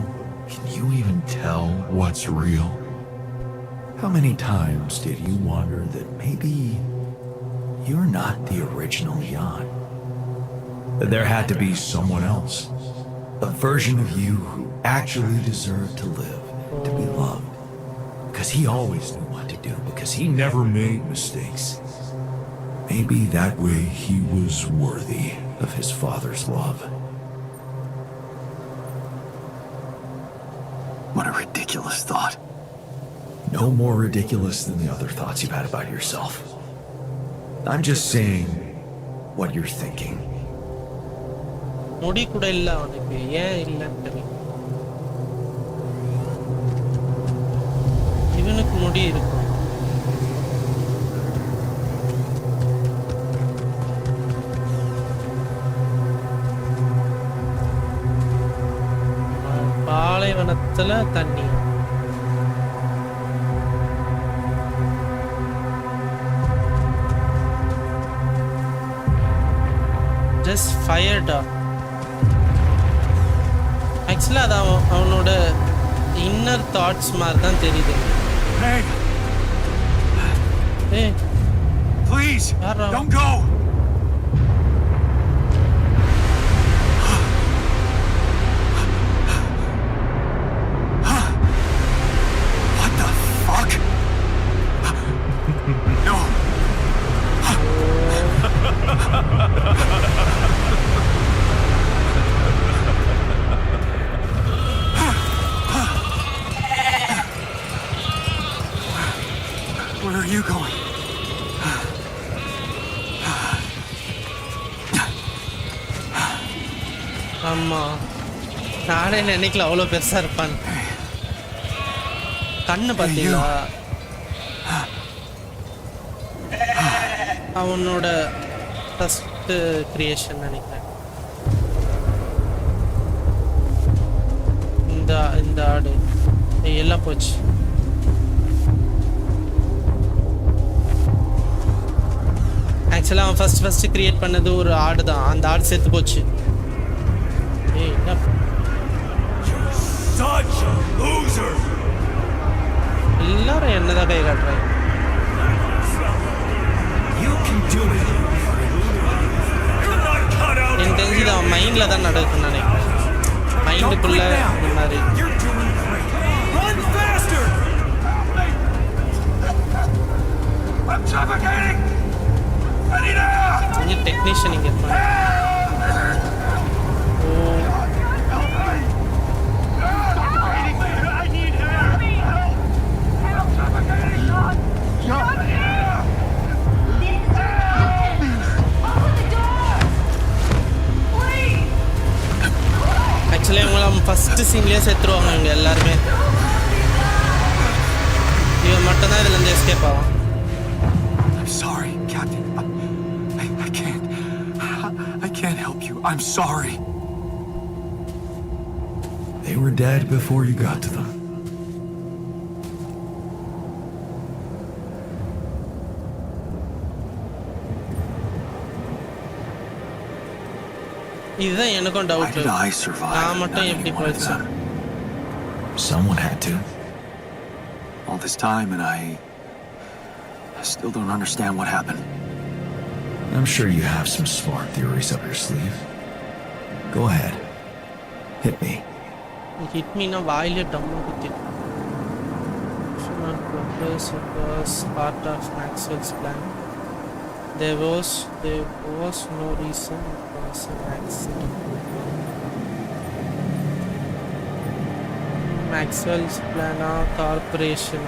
Can you even tell what's real? How many times did you wonder that maybe you're not the original Jan? That there had to be someone else? A version of you who actually deserved to live, to be loved. Because he always knew what to do, because he never made mistakes. Maybe that way he was worthy of his father's love. What a ridiculous thought. No more ridiculous than the other thoughts you've had about yourself. I'm just saying what you're thinking. முடி கூட இல்ல அவனுக்கு, ஏன் இல்லன்னு தெரியல. இவனுக்கு முடி இருக்கும். பாலைவனத்துல தண்ணி. Just fired up. ஆக்சுவலா அது அவனோட இன்னர் தாட்ஸ் மாதிரி தான் தெரியுது. Hey! ஏய், Please! யாரா? Don't go! What the fuck? No! Where are you going? ஆமா, நானே நினைக்கல அவ்வளோ பெருசா இருப்பான்னு. கண்ணு பார்த்தீங்களா? அவனோட ஃபர்ஸ்ட் கிரியேஷன் நினைக்கிறேன். இந்த ஆடு எல்லாம் போச்சு. ஆக்சுவலாக அவன் ஃபர்ஸ்ட் கிரியேட் பண்ணது ஒரு ஆடு தான். அந்த ஆடு செத்து போச்சு. ஏய், என்ன Such a loser! எல்லாரும் என்னதான் கை காட்டுறாங்க. You can do it. எனக்கு தெரிஞ்சு அவன் மைண்டில் தான் நடக்குன்னு நினைக்கிறேன். மைண்டுக்குள்ள இந்த மாதிரி. You're doing great. Run faster! I'm suffocating! I need air! கொஞ்சம் டெக்னீஷியன் இங்கே இருப்பாங்க. ஓ, I need air! I'm suffocating! John! Actually இவங்க ஃபர்ஸ்ட் சீன்லேயே செத்துருவாங்க இவங்க எல்லாருமே. இவன் மட்டும்தான் இதுலேருந்து எஸ்கேப் ஆகும். I'm sorry, Captain. I can't. I can't help you. I'm sorry. They were dead before you got to them. இதுதான் எனக்கும் Why doubt. did I survive? நான் and மட்டும் not எப்படி any one of போயிடுச்சேன்? them? Someone had to. All this time, and I still don't understand what happened. I'm sure you have some smart theories up your sleeve. Go ahead. Hit me. Hit Meena வாயிலே டம்மு குத்திட்டு. Progress was part of Maxwell's plan. There was no reason. It was an accident. Maxwell's plan corporation.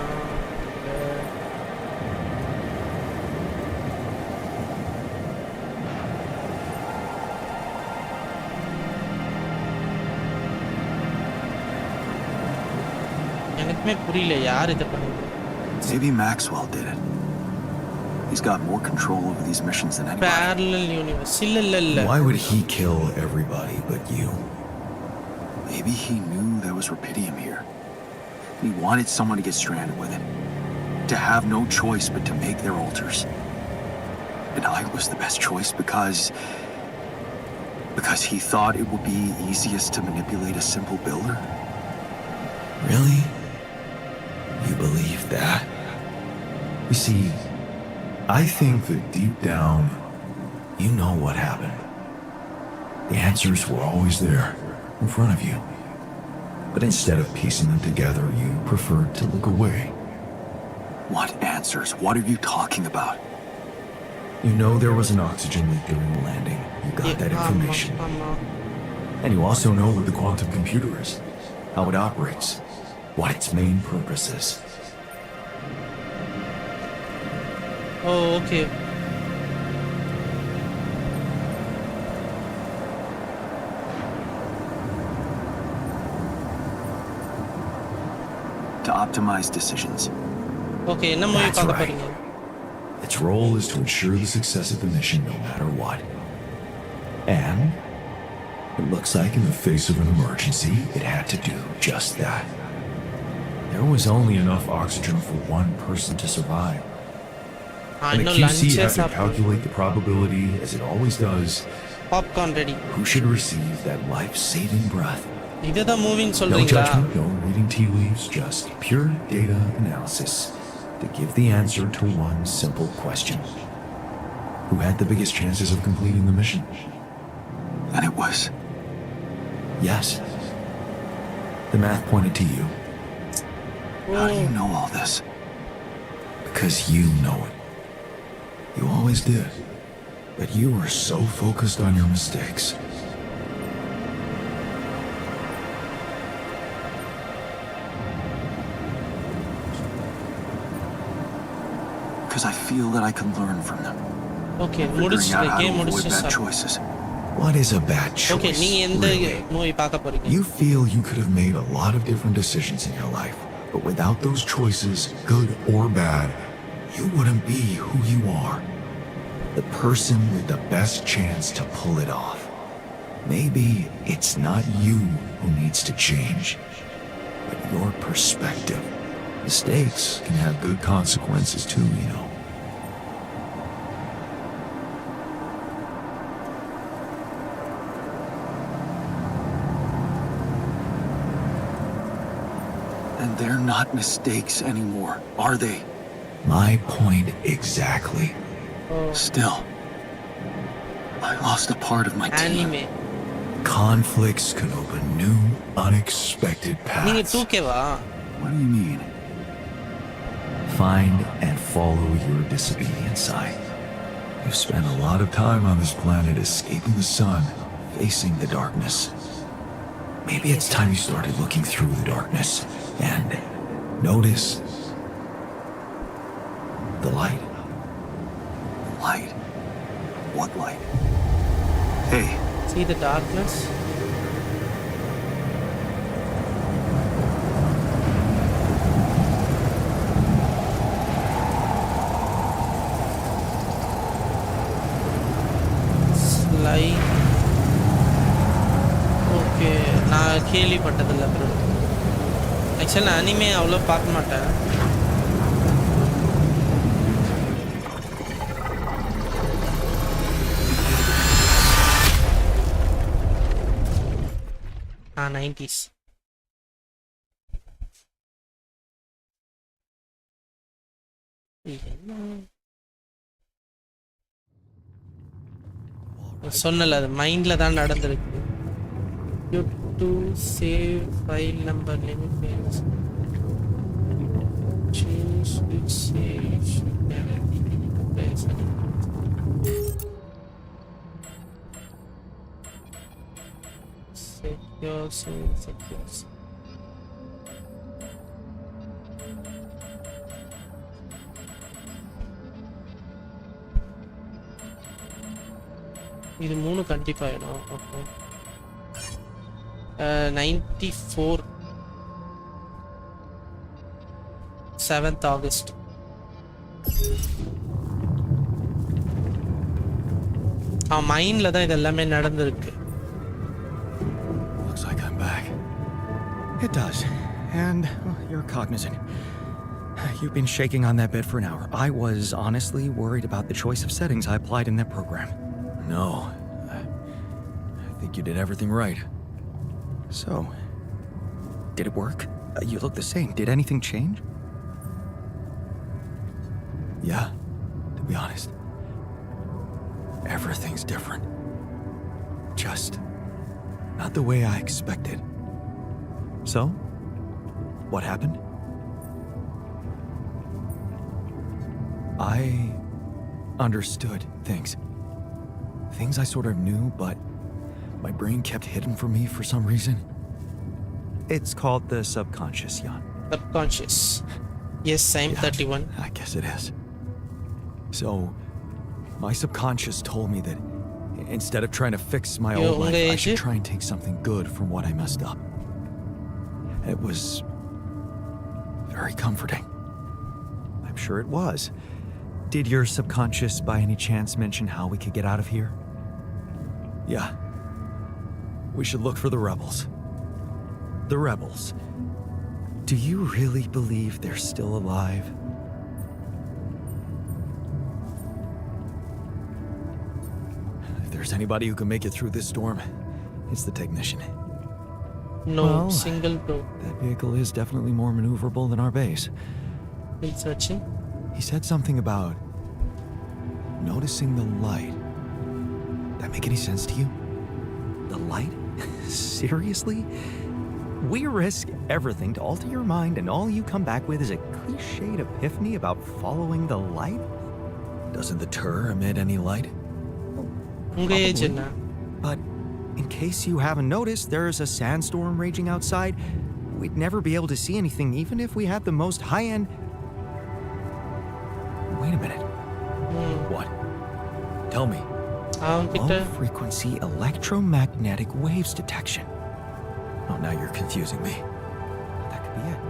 எனக்குமே புரியல யார் இதை பண்ணது. Maybe Maxwell did it. He's got more control over these missions than anybody. Parallel universe. இல்ல. Why would he kill everybody but you? Maybe he knew there was rubidium here. He wanted someone to get stranded with it. To have no choice but to make their altars. And I was the best choice because he thought it would be easiest to manipulate a simple builder. Really? You believe that? You see, I think that deep down, you know what happened. The answers were always there. in front of you. But instead of piecing them together, you preferred to look away. What answers? What are you talking about? You know there was an oxygen leak during the landing. You got that information. And you also know what the quantum computer is, how it operates, what its main purpose is. Oh, okay. To optimize decisions. Okay, என்ன movie That's பார்க்க right. போறீங்க? Its role is to ensure the success of the mission no matter what. And it looks like in the face of an emergency, it had to do just that. There was only enough oxygen for one person to survive. And the இன்னும் QC லஞ்சே had to சாப்பிட்டு calculate the probability, as it always does, popcorn ready. who should receive that life-saving breath. இதுதான் மூவின்னு No சொல்றீங்களா? judgment, no reading tea leaves, just pure data analysis to give the answer to one simple question. Who had the biggest chances of completing the mission? And it was. Yes. The math pointed to you, How do you know all this? because you know it. You always did. But you were so focused on your mistakes. Because I feel that I can learn from them. Okay Figuring முடிச்சிட்டு out how game to avoid முடிச்சிட்டு bad சாப்பிடு. choices. What is a bad choice? Okay நீங்க எந்த really? Movie பார்க்க போறீங்க? You feel you could have made a lot of different decisions in your life, but without those choices, good or bad, you wouldn't be who you are. The person with the best chance to pull it off. Maybe it's not you who needs to change, but your perspective. Mistakes can have good consequences too, you know. And they're not mistakes anymore, are they? My point exactly. Still, I lost a part of my team. Anime. Conflicts can open new, unexpected நீங்க paths. 2K-வா? What do you mean? Find and follow your disobedient side. You've spent a lot of time on this planet escaping the sun, facing the darkness. Maybe it's time you started looking through the darkness and notice the light. Light? What light? Hey, See the darkness? Slide. Okay நான் கேள்விப்பட்டதில்லை bro. ஆக்சுவலாக நான் anime அவ்வளோ பார்க்க மாட்டேன். Ah, 90s. சொன்னல அது மைண்ட்ல தான் நடந்திருக்கு. You to save file number limit change which save should never be present. Secure save secure. இது மூணு கண்டிப்பா வேணும். Okay 94 7th August. மைண்ட்ல தான் இது எல்லாமே நடந்திருக்கு. Looks like I'm back. It does. And well, you're cognizant. You've been shaking on that bed for an hour. I was honestly worried about the choice of settings I applied in that program. No, I think you did everything right. So, did it work? You look the same. Did anything change? Yeah, to be honest. Everything's different. Just Not the way I expected. So, what happened? I understood things. Things I sort of knew, but my brain kept hidden from me for some reason. It's called the subconscious, Jan. Subconscious. Yes, I'm Yeah, 31. I guess it is. So, my subconscious told me that instead of trying to fix my Your old life, I age? should try and take something good from what I messed up. It was very comforting. I'm sure it was. Did your subconscious by any chance mention how we could get out of here? Yeah. We should look for the rebels. The rebels. Do you really believe they're still alive? If there's anybody who can make it through this storm, it's the technician. No, Well, single bro. That vehicle is definitely more maneuverable than our base. Still searching. He said something about noticing the light. That make any sense to you? The light? Seriously? We risk everything to alter your mind, and all you come back with is a cliched epiphany about following the light? Doesn't the tur emit any light? உங்க age என்ன? But in case you haven't noticed, there's a sandstorm raging outside. We'd never be able to see anything, even if we had the most high-end... Wait a minute. What? Tell me. அவன்கிட்ட Low-frequency electromagnetic waves detection. Oh, now you're confusing me. That could be it.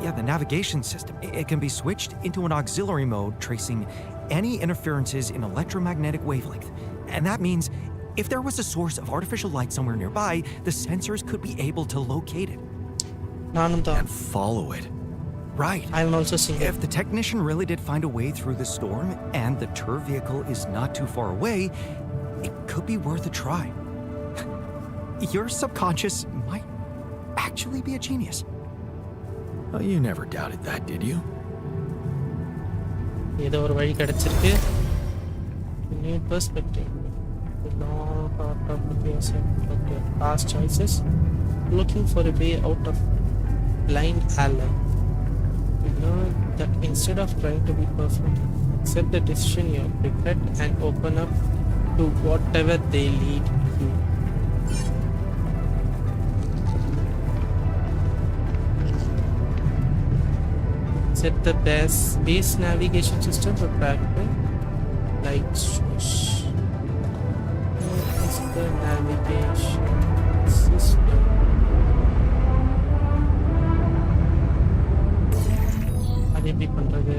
Yeah, the navigation system. It can be switched into an auxiliary mode, tracing any interferences in electromagnetic wavelength. And that means if there was a source of artificial light somewhere nearby, the sensors could be able to locate it. நானும் தான். And follow it. Right. I'm also single. If the technician really did find a way through the storm and the tur vehicle is not too far away, it could be worth a try. Your subconscious might actually be a genius. Oh, you never doubted that, did you? ஏதோ ஒரு வழி கிடைச்சிருக்கு. New perspective. The long part of your past choices. Looking for a way out of blind alley. You know that instead of trying to be perfect, accept the decision you regret and open up to whatever they lead you. Set the base navigation system for tracking. Like swoosh. Where is the navigation system? அது எப்படி பண்றது?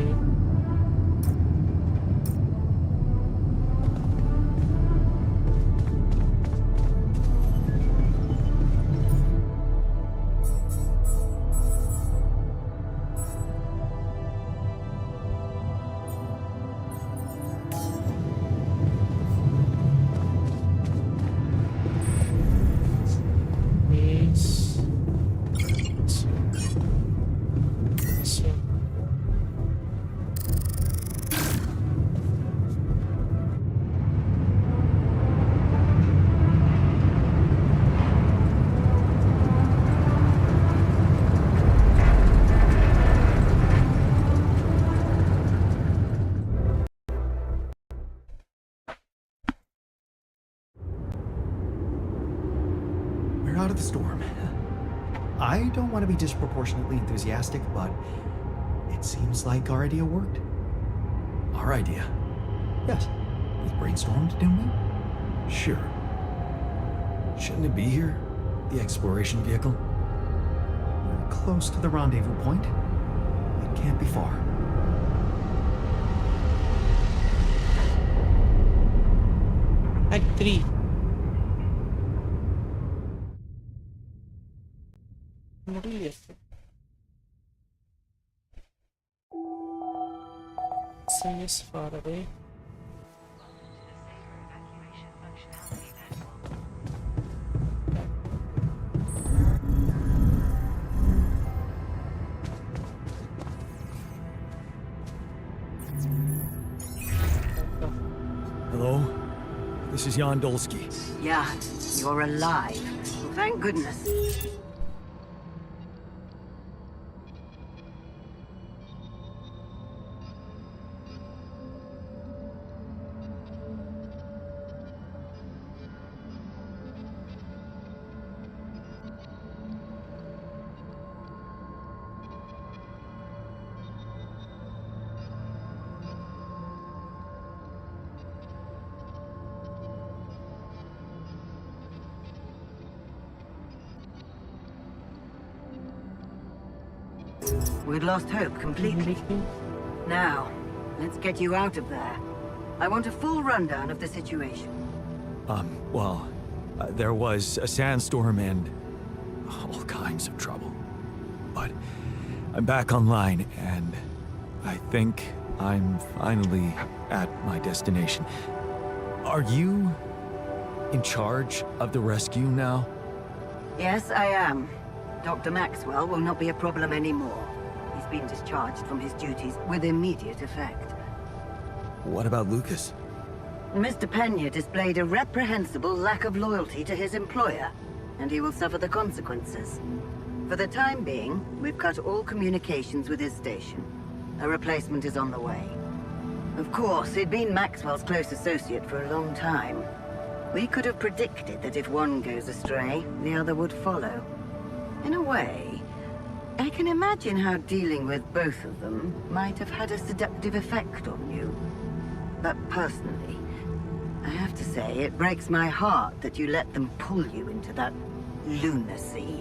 Out of the storm. I don't want to be disproportionately enthusiastic, but it seems like our idea worked. Our idea. Yes, we brainstormed, didn't we? Sure. Shouldn't it be here? The exploration vehicle? We're close to the rendezvous point. It can't be far. Act 3. Sun is far away. Hello? This is Jan Dolsky. Yeah, you you're alive. Thank goodness. We'd lost hope completely. Now, let's get you out of there. I want a full rundown of the situation. Well, there was a sandstorm and all kinds of trouble. But I'm back online, and I think I'm finally at my destination. Are you in charge of the rescue now? Yes, I am. Dr. Maxwell will not be a problem anymore. He's been discharged from his duties with immediate effect. What about Lucas? Mr. Pena displayed a reprehensible lack of loyalty to his employer, and he will suffer the consequences. For the time being, we've cut all communications with his station. A replacement is on the way. Of course, he'd been Maxwell's close associate for a long time. We could have predicted that if one goes astray, the other would follow. In a way, I can imagine how dealing with both of them might have had a seductive effect on you. But personally, I have to say it breaks my heart that you let them pull you into that lunacy.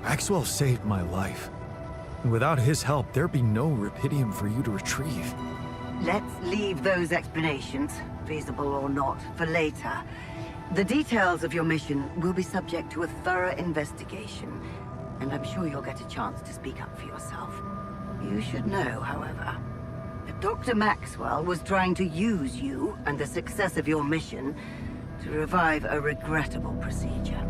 Maxwell saved my life. And without his help, there'd be no Rapidium for you to retrieve. Let's leave those explanations, feasible or not, for later. The details of your mission will be subject to a thorough investigation, and I'm sure you'll get a chance to speak up for yourself. You should know, however, that Dr. Maxwell was trying to use you and the success of your mission to revive a regrettable procedure.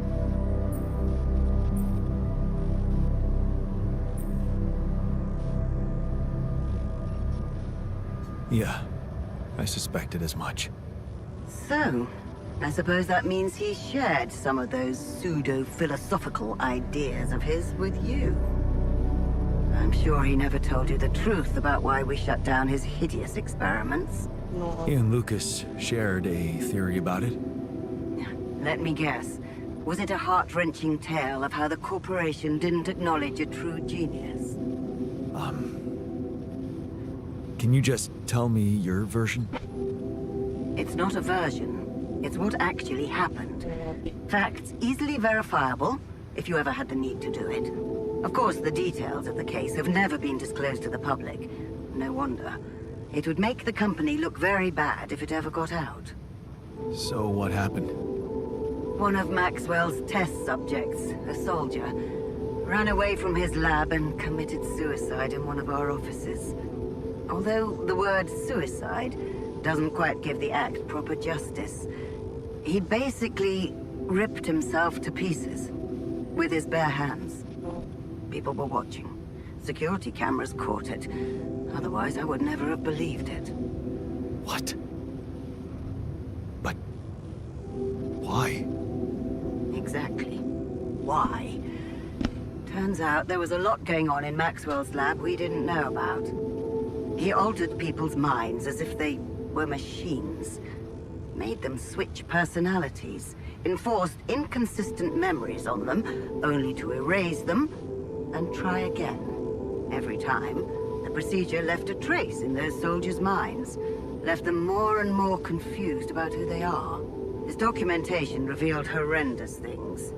Yeah, I suspected as much. So, I suppose that means he shared some of those pseudo-philosophical ideas of his with you. I'm sure he never told you the truth about why we shut down his hideous experiments. He and Lucas shared a theory about it. Let me guess. Was it a heart-wrenching tale of how the corporation didn't acknowledge a true genius? Can you just tell me your version? It's not a version. It's what actually happened. Facts easily verifiable, if you ever had the need to do it. Of course, the details of the case have never been disclosed to the public. No wonder. It would make the company look very bad if it ever got out. So what happened? One of Maxwell's test subjects, a soldier, ran away from his lab and committed suicide in one of our offices. Although the word suicide doesn't quite give the act proper justice, he basically ripped himself to pieces with his bare hands. People were watching. Security cameras caught it. Otherwise, I would never have believed it. What? But why? Exactly. Why? Turns out there was a lot going on in Maxwell's lab we didn't know about. He altered people's minds as if they were machines. Made them switch personalities. Enforced inconsistent memories on them, only to erase them and try again. Every time, the procedure left a trace in those soldiers' minds. Left them more and more confused about who they are. His documentation revealed horrendous things.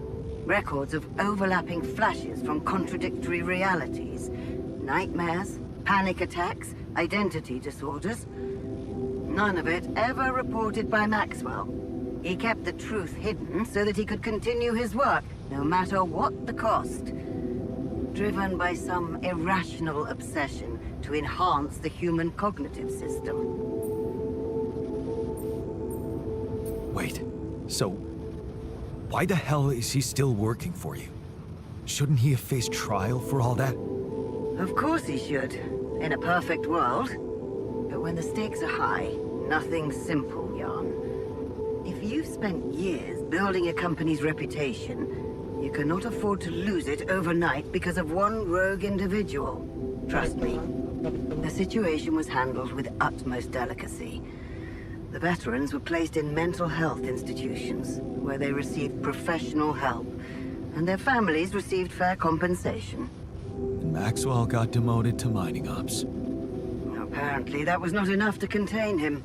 Records of overlapping flashes from contradictory realities. Nightmares, panic attacks, identity disorders. None of it ever reported by Maxwell. He kept the truth hidden so that he could continue his work, no matter what the cost. Driven by some irrational obsession to enhance the human cognitive system. Wait, so why the hell is he still working for you? Shouldn't he have faced trial for all that? Of course he should, in a perfect world. But when the stakes are high, nothing's simple, Jan. If you've spent years building a company's reputation, you cannot afford to lose it overnight because of one rogue individual. Trust me, the situation was handled with utmost delicacy. The veterans were placed in mental health institutions, where they received professional help, and their families received fair compensation. And Maxwell got demoted to mining ops. Apparently, that was not enough to contain him.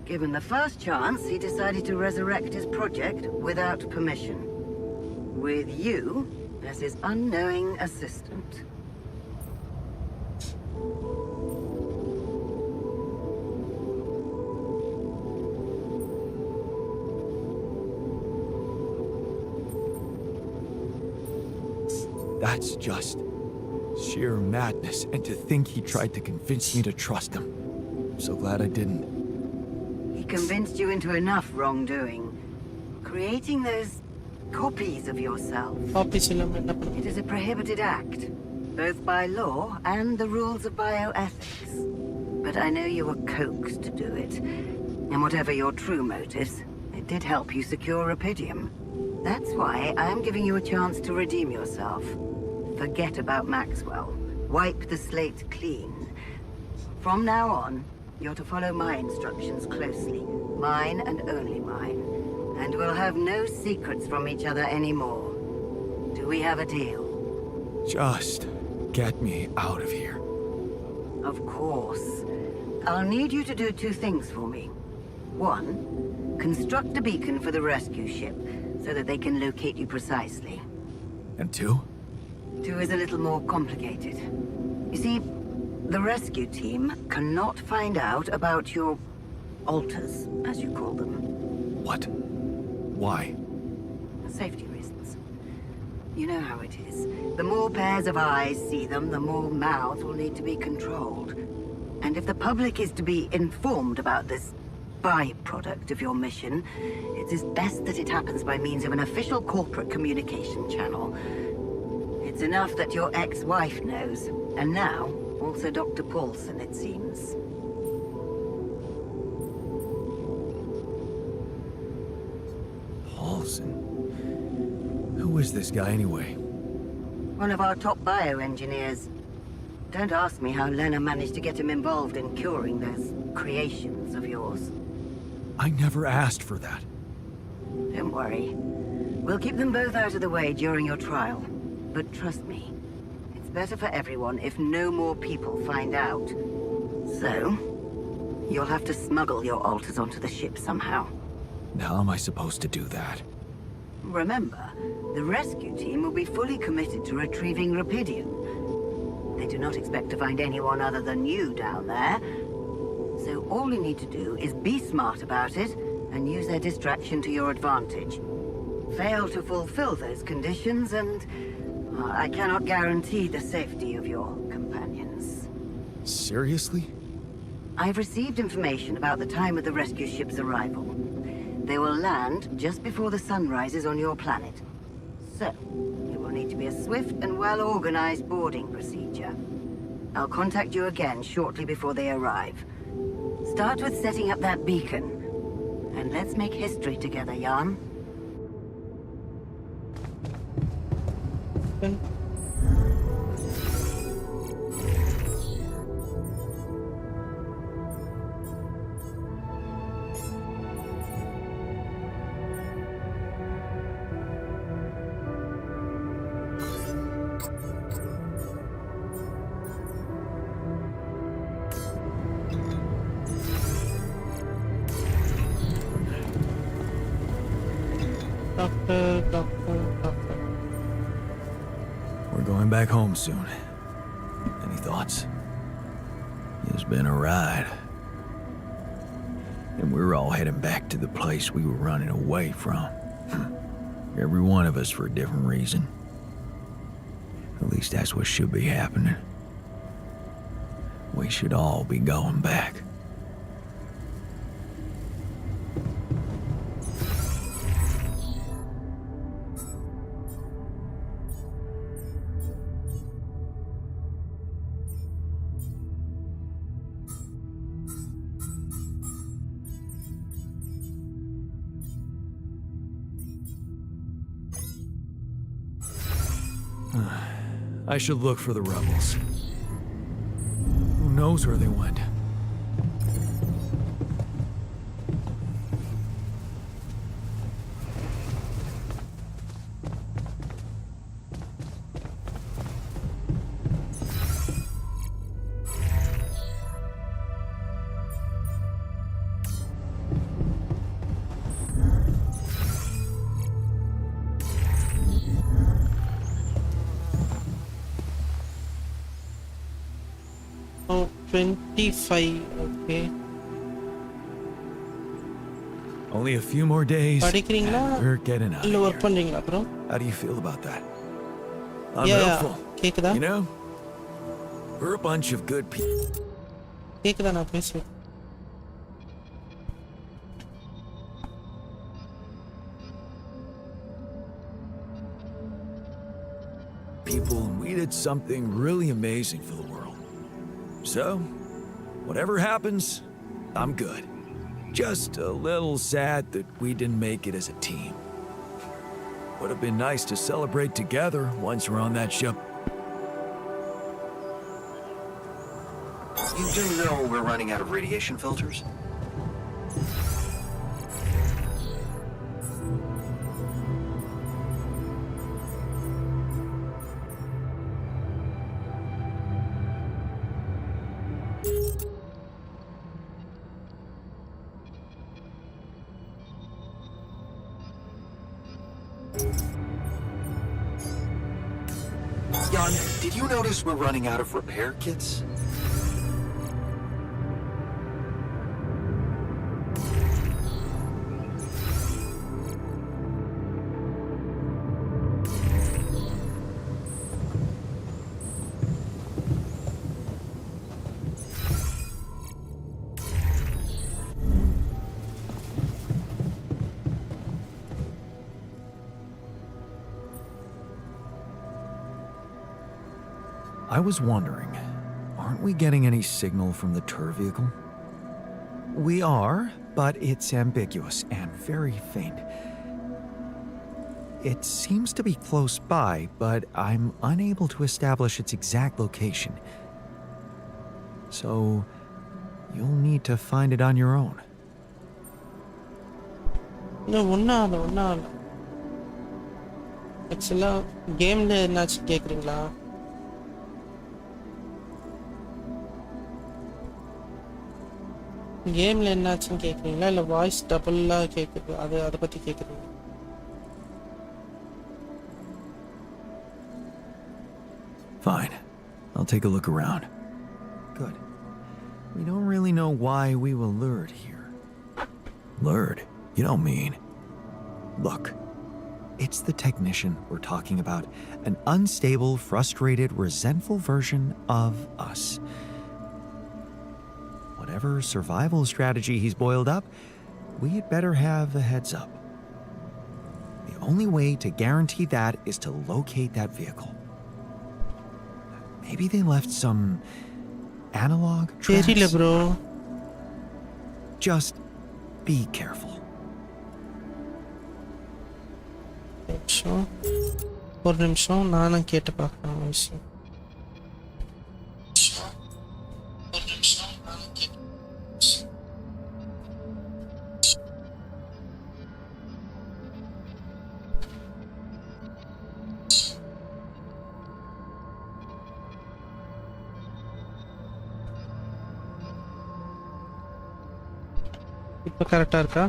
Given the first chance, he decided to resurrect his project without permission. With you as his unknowing assistant. That's just sheer madness, and to think he tried to convince me to trust him. I'm so glad I didn't. He convinced you into enough wrongdoing. Creating those copies of yourself. Copies இல்லாம என்ன பண்ண It is a prohibited act, both by law and the rules of bioethics. But I know you were coaxed to do it. And whatever your true motives, it did help you secure Rapidium. That's why I am giving you a chance to redeem yourself. Forget about Maxwell. Wipe the slate clean. From now on, you're to follow my instructions closely. Mine and only mine. And we'll have no secrets from each other anymore. Do we have a deal? Just get me out of here. Of course. I'll need you to do two things for me. One, construct a beacon for the rescue ship, so that they can locate you precisely. And two? Two is a little more complicated. You see, the rescue team cannot find out about your alters, as you call them. What? Why? Safety reasons. You know how it is. The more pairs of eyes see them, the more mouths will need to be controlled. And if the public is to be informed about this byproduct of your mission, it is best that it happens by means of an official corporate communication channel. It's enough that your ex-wife knows, and now also Dr. Paulson, it seems. Paulson? Who is this guy anyway? One of our top bioengineers. Don't ask me how Lena managed to get him involved in curing those creations of yours. I never asked for that. Don't worry. We'll keep them both out of the way during your trial. But trust me, it's better for everyone if no more people find out. So, you'll have to smuggle your alters onto the ship somehow. And how am I supposed to do that? Remember, the rescue team will be fully committed to retrieving Rapidium. They do not expect to find anyone other than you down there. So all you need to do is be smart about it and use their distraction to your advantage. Fail to fulfill those conditions and I cannot guarantee the safety of your companions. Seriously? I've received information about the time of the rescue ship's arrival. They will land just before the sun rises on your planet. So, it will need to be a swift and well-organized boarding procedure. I'll contact you again shortly before they arrive. Start with setting up that beacon. And let's make history together, Jan. Doctor. We're going back home soon. Any thoughts? It's been a ride. And we're all heading back to the place we were running away from. Every one of us for a different reason. At least that's what should be happening. We should all be going back. I should look for the rebels. Who knows where they went? Oh, 25. Okay. Only a few more days. படிக்கிறீங்களா and we're getting out இல்ல of work here. பண்றீங்களா bro? How do you feel about that? I'm Yeah, hopeful. கேக்குதா? You know, we're a bunch of good people. கேக்குதா நான் பேசுறது? And we did something really amazing for the world. So, whatever happens, I'm good. Just a little sad that we didn't make it as a team. Would have been nice to celebrate together once we're on that ship. You do know we're running out of radiation filters? Jan, did you notice we're running out of repair kits? I was wondering, aren't we getting any signal from the tour vehicle? We are, but it's ambiguous and very faint. It seems to be close by, but I'm unable to establish its exact location. So, you'll need to find it on your own. No, ஒன்றும் இல்லை. ஆக்சுவலாக கேமில் என்னாச்சு கேட்குறீங்களா? கேமில் என்னாச்சுன்னு கேட்குறீங்களா இல்லை வாய்ஸ் டபுளாக கேட்குது அதை பற்றி கேட்குறீங்க? Fine. I'll take a look around. Good. We don't really know why we were lured here. Lured? You don't mean... Look. It's the technician we're talking about. An unstable, frustrated, resentful version of us. Whatever survival strategy he's boiled up, we had better have a heads up. The only way to guarantee that is to locate that vehicle. Maybe they left some analog tracks. தெரியல bro. Just be careful. ஒரு நிமிஷம் நானும் கேட்டு பார்க்குறேன் விஷயம். இப்போ கரெக்டாக இருக்கா?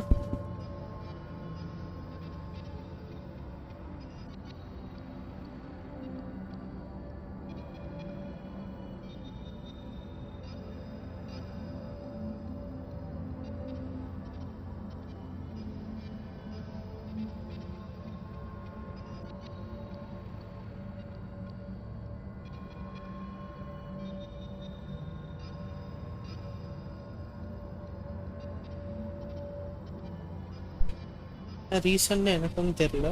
ரீசன் எனக்கும் தெரியல.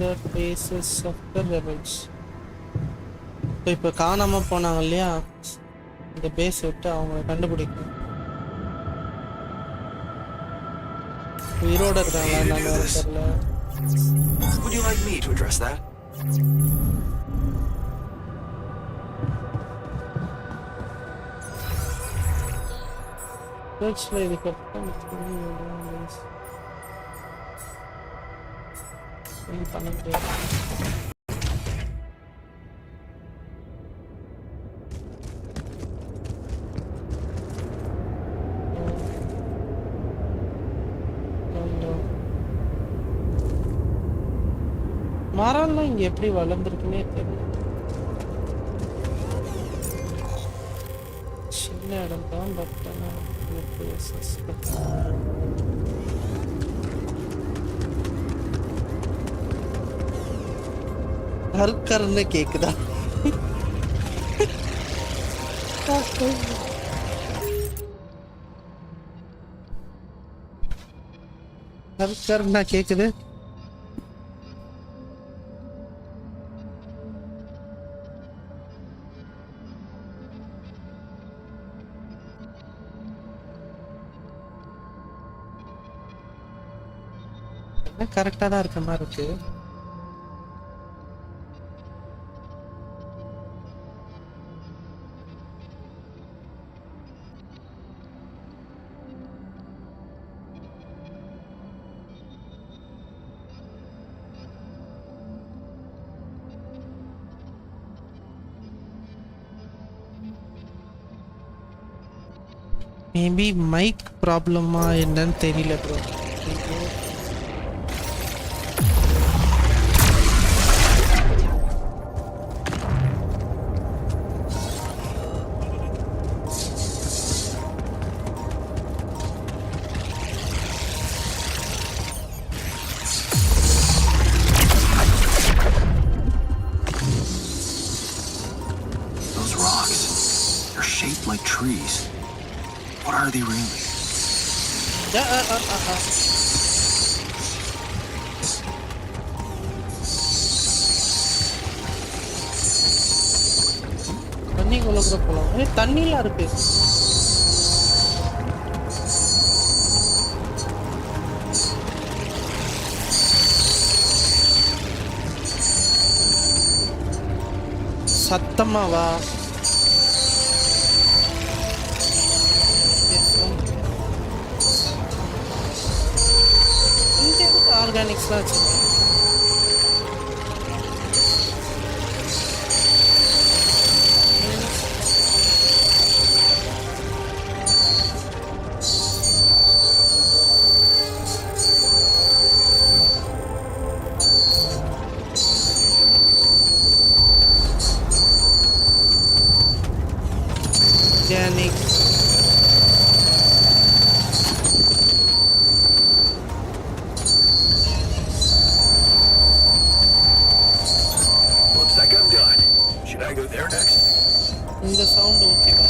The faces of the rebels. இப்போ காணாம போனாங்க இல்லையா, இந்த பேஸ் விட்டு அவங்க கண்டுபிடிக்கணும். உயிரோட இருக்காங்களா Hey, to நான் do வேற this. தெரியல. Would you like me to address that? சர்ச்ல இதுக்கப்புறம் பண்ண முடியாது. மரம்லாம் இங்க எப்படி வளர்ந்துருக்குன்னே தெரியல. சின்ன இடம் தான், பட் ஹல்கர்னு கேக்குதா? ஹல்கர்னா கேக்குது. கரெக்டா தான் இருக்க மாதிரி இருக்கு. மேபி மைக் ப்ராப்ளமா என்னன்னு தெரியல bro. Those rocks, they're shaped like trees. What are they really? தண்ணிக்குள்ள கூட போலாம். தண்ணிலாம் இருக்கு. சத்தமாவா? ஆர்கானிக்ஸ்லாம் வச்சுருக்கேன். Organics Looks like I'm done. Should I go there next? இந்த சவுண்ட் ஓகேவா?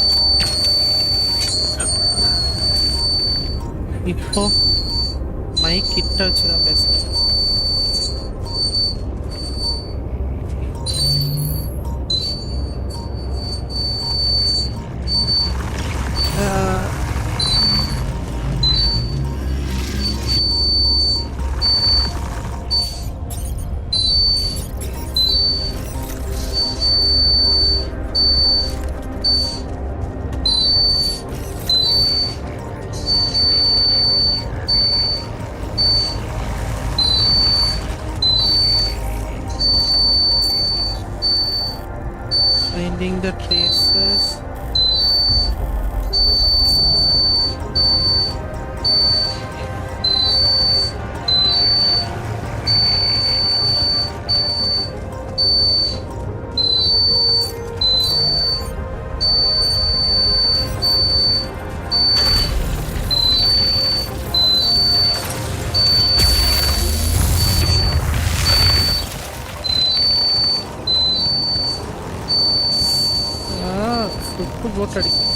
இப்போ மைக் கிட்ட வச்சு தான் பேசுறேன். Finding the traces. சுட்டு போட்டு அடிக்கும்.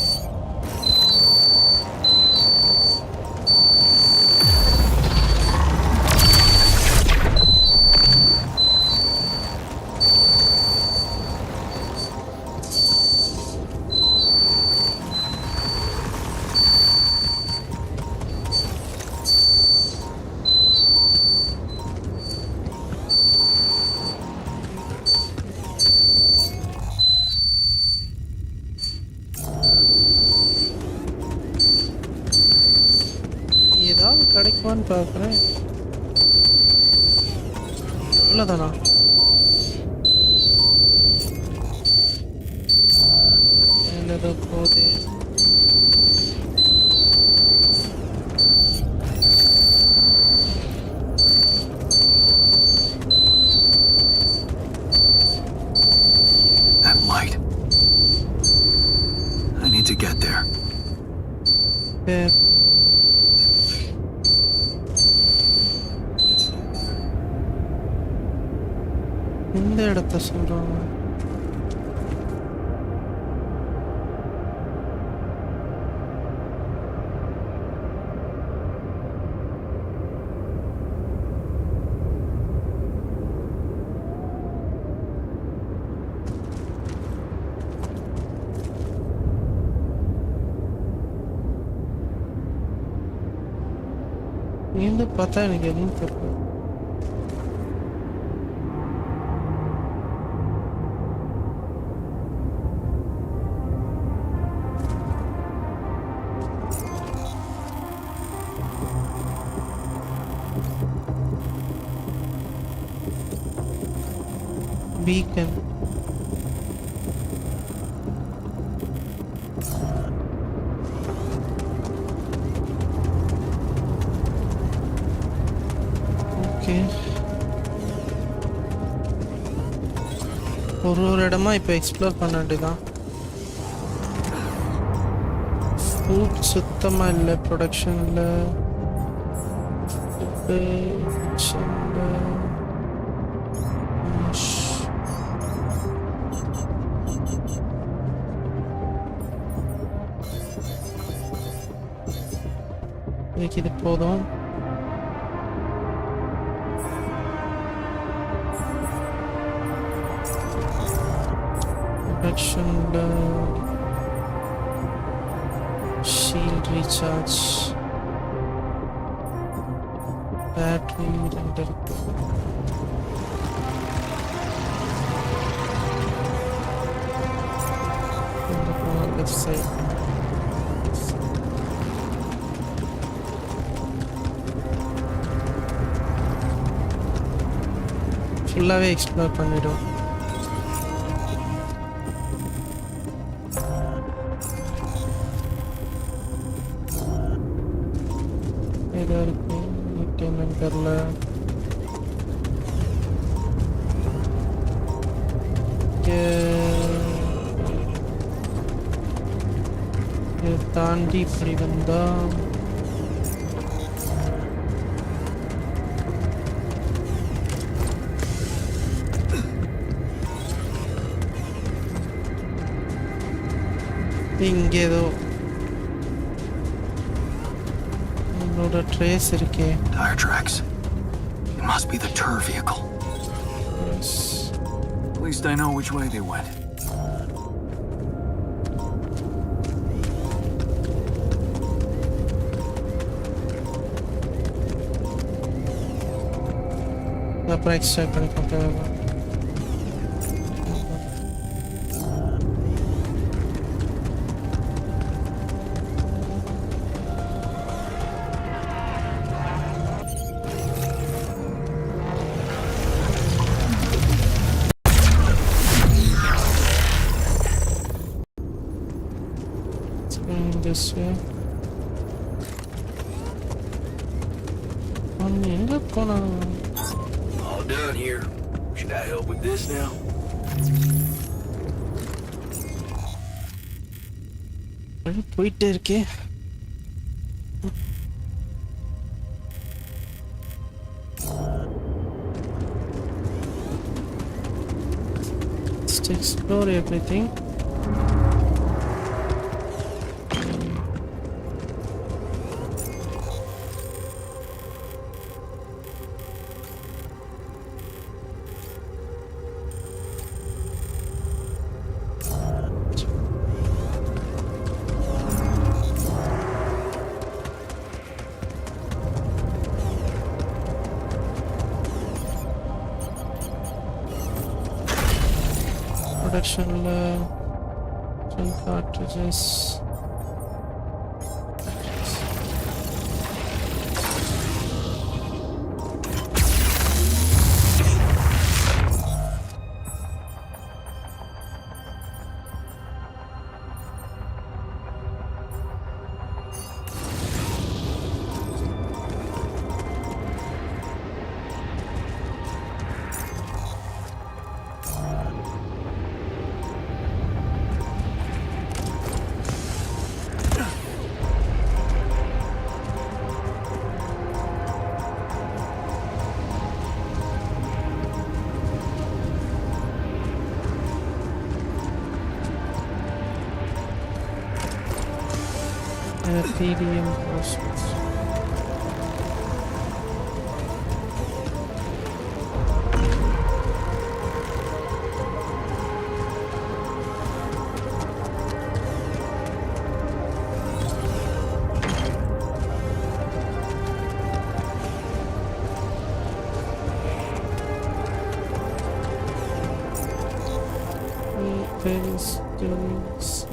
இருக்குமான்னு பார்க்குறேன். அவ்வளோதானா? ஏதோ போகுது. That light. I need to get there. சரி. இந்த இடத்த சொல்றாங்க. இருந்து பார்த்தா எனக்கு எதுவும் தெரியல. Beacon. Okay. ஒரு இடமா இப்போ எக்ஸ்ப்ளோர் பண்ண வேண்டியதான். ஃபுட் சுத்தமாக இல்லை, ப்ரொடக்ஷன் இல்லை, ஃபுட்டு இது போதும். ப்ரொடக்ஷன்ல ஷீல்ட் ரீசார்ஜ், பேட்டரி ரெண்டு இருக்கு. லெஃப்ட் சைட் ஃபுல்லாகவே எக்ஸ்ப்ளோர் பண்ணிடும். ஏதோ இருக்கு என்னன்னு தெரில. தாண்டி இப்படி வந்தா இங்கே ஏதோ என்னோட ட்ரேஸ் இருக்கே. Tire tracks. It must be the tour vehicle. Yes. At least I know which way they went. அப்புறம் எக்ஸ்ட்ராக்ட் பண்ணி பார்க்கலாம். This way. எங்க போனாங்க? All done here. Should I help with this now? போயிட்டே இருக்கே. Let's explore everything. Productionல cartridges. Tedium process. Things doing some.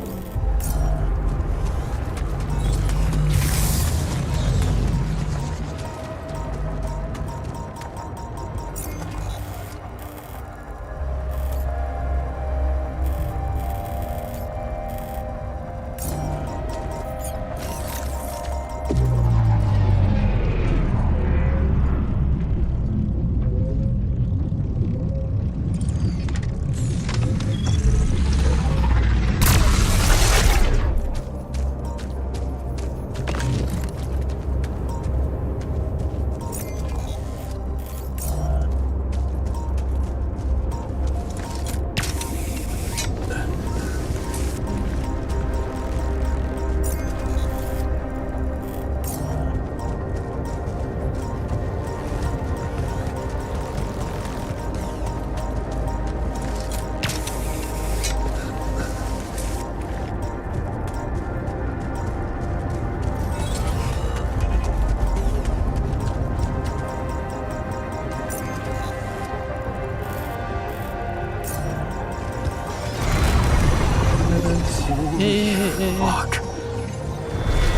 Fuck.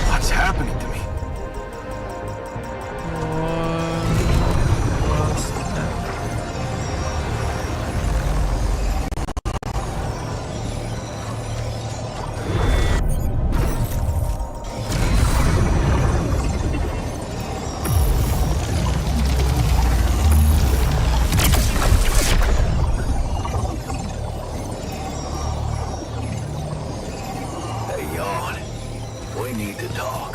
What's happening to me? What was that? Hey, Yawn. We need to talk.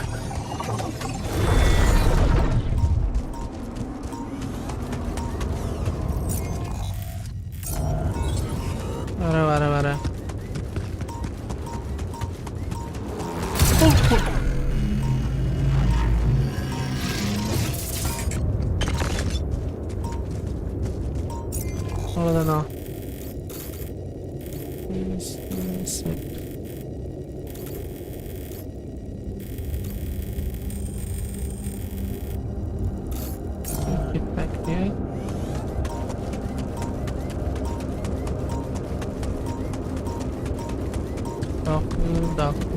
Vara. அவ்வளோதானா? Get back there. Doctor.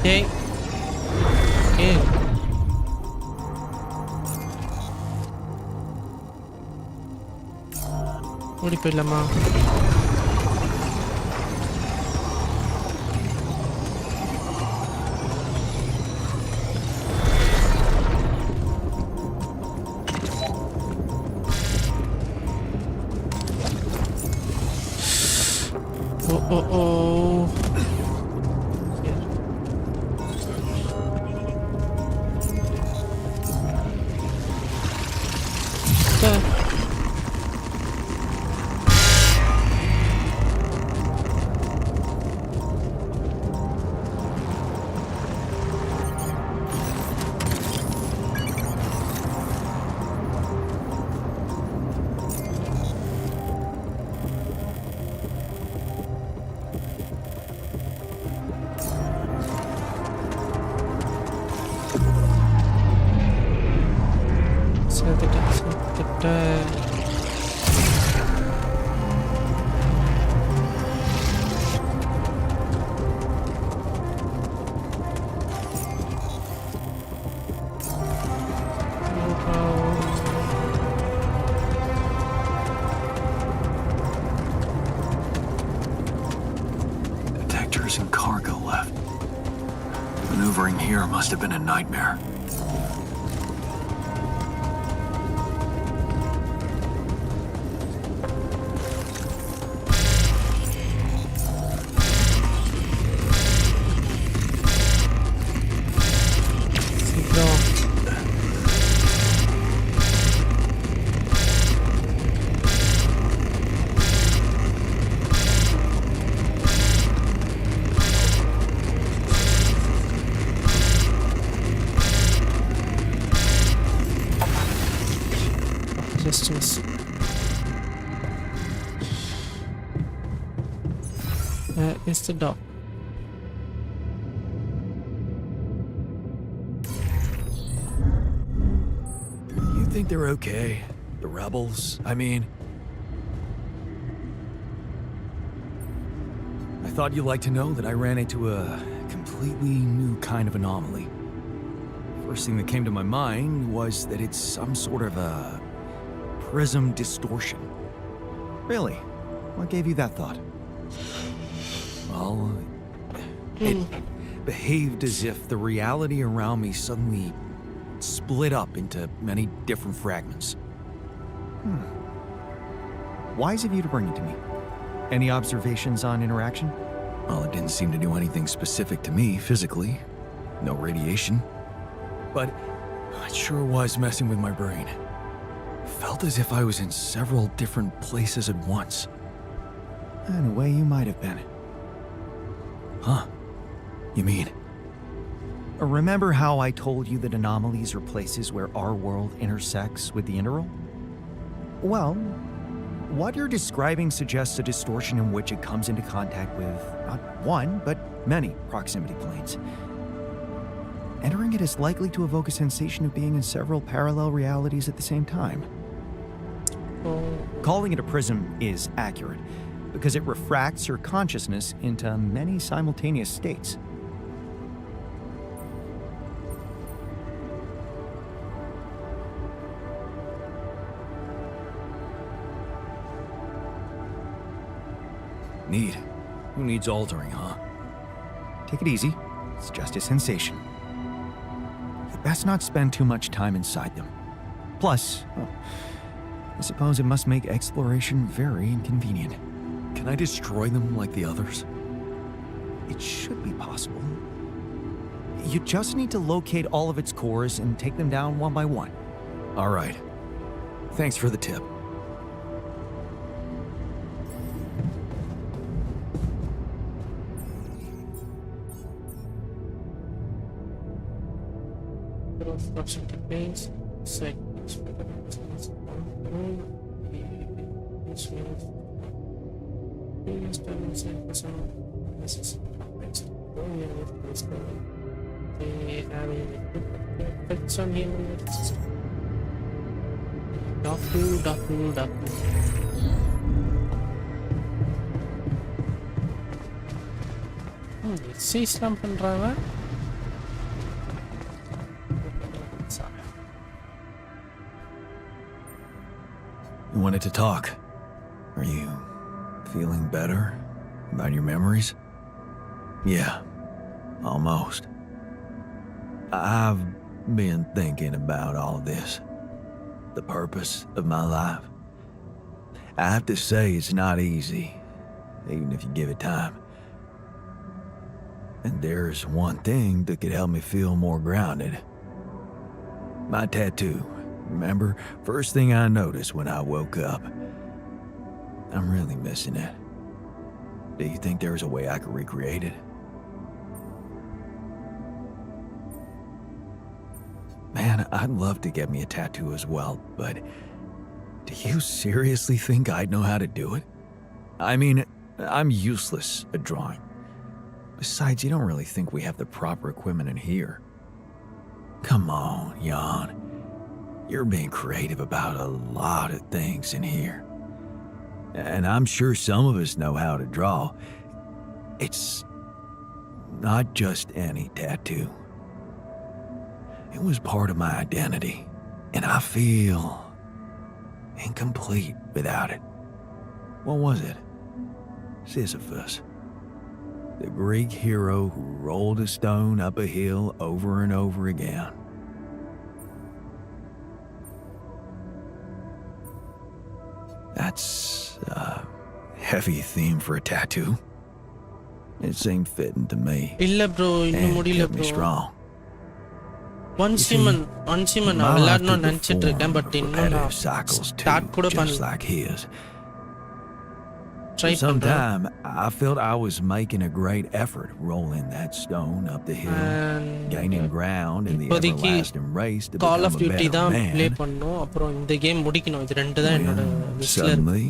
Okay. Okay. ஓடி போயிடலாமா? Oh. sure must have been a nightmare. Just it's the dog. You think they're okay? The rebels, I mean. I thought you'd like to know that I ran into a completely new kind of anomaly. First thing that came to my mind was that it's some sort of a prism distortion. Really? What gave you that thought? Well, it behaved as if the reality around me suddenly split up into many different fragments. Wise of you to bring it to me. Any observations on interaction? Well, it didn't seem to do anything specific to me physically. No radiation. But it sure was messing with my brain. Felt as if I was in several different places at once. In a way, you might have been. Huh? You mean? Remember how I told you that anomalies are places where our world intersects with the interworld? Well, what you're describing suggests a distortion in which it comes into contact with not one, but many proximity planes. Entering it is likely to evoke a sensation of being in several parallel realities at the same time. Calling it a prism is accurate, because it refracts your consciousness into many simultaneous states. Neat. Who needs altering, huh? Take it easy. It's just a sensation. You'd best not spend too much time inside them. Plus, well, I suppose it must make exploration very inconvenient. Can I destroy them like the others? It should be possible. You just need to locate all of its cores and take them down one by one. All right. Thanks for the tip. Proximity pains, segments, effects on human system. Doku. Slam பண்றாங்க. You wanted to talk. Are you feeling better about your memories? Yeah, almost. I've been thinking about all this. The purpose of my life. I have to say it's not easy, even if you give it time. And there's one thing that could help me feel more grounded. My tattoo. Remember, first thing I noticed when I woke up. I'm really missing it. Do you think there's a way I could recreate it? Man, I'd love to get me a tattoo as well, but do you seriously think I'd know how to do it? I mean, I'm useless at drawing. Besides, you don't really think we have the proper equipment in here. Come on, Jan. You're being creative about a lot of things in here. And I'm sure some of us know how to draw. It's not just any tattoo. It was part of my identity, and I feel incomplete without it. What was it? Sisyphus. The Greek hero who rolled a stone up a hill over and over again. That's a heavy theme for a tattoo. It seemed fitting to me. இல்ல bro இன்னும் And முடியல kept me bro. strong. ஒன்சிமன் நான் My life விளையாடணும்னு took the நினைச்சிட்டு இருக்கேன் form but of இன்னும் நான் repetitive cycles too, start கூட just பண்ணல. like his. Try For some பண்றேன். time, I felt I was making a great effort rolling that stone up the hill, And gaining ground in the இப்போதைக்கு everlasting race to call become off a duty better தான் play man. பண்ணணும். அப்புறம் இந்த game முடிக்கணும். இது ரெண்டு தான் என்னோட When லிஸ்ட்ல இருக்கு. suddenly,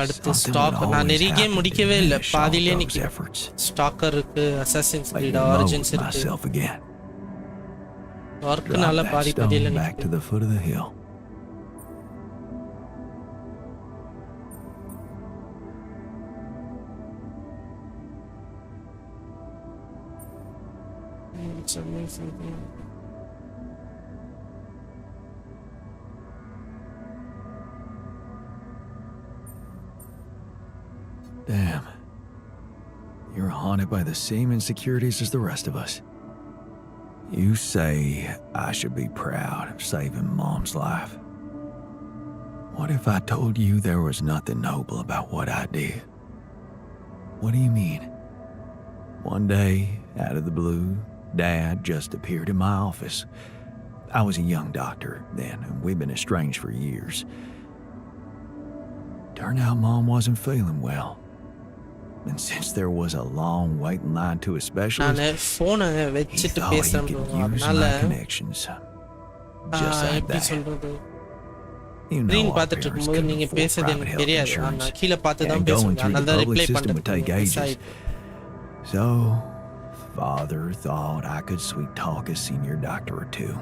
அடுத்து something would ஸ்டாக்கர். நான் always நிறைய கேம் happen to முடிக்கவே இல்லை, diminish all பாதியிலே those நிற்கிறேன். efforts. ஸ்டாக்கர் இருக்கு, assassin's Make creed me origins loathe இருக்கு. myself again. ஒர்க்குனால Drop that பாதியில stone back to நிற்கிறேன். the foot of the hill. It's amazing. Damn. You're haunted by the same insecurities as the rest of us. You say I should be proud of saving Mom's life. What if I told you there was nothing noble about what I did? What do you mean? One day, out of the blue, Dad just appeared in my office. I was a young doctor then, and we'd been estranged for years. Turned out Mom wasn't feeling well. And since there was a long waiting line to a specialist, நான் ஃபோனை he வச்சுட்டு thought he பேசுறேன் could bro. use அதனால my connections. Just like எப்படி that. சொல்றது, You know screen our பார்த்துட்டு parents இருக்கும்போது couldn't நீங்க afford பேசுறது private எனக்கு health தெரியாது. insurance. நான் கீழே பார்த்து தான் And going பேசுவேன். through the அதனால தான் public ரிப்ளை system would பண்ணுறதுக்கு take மிஸ் ages. ஆயிடுது. So, Father thought I could sweet talk a senior doctor or two.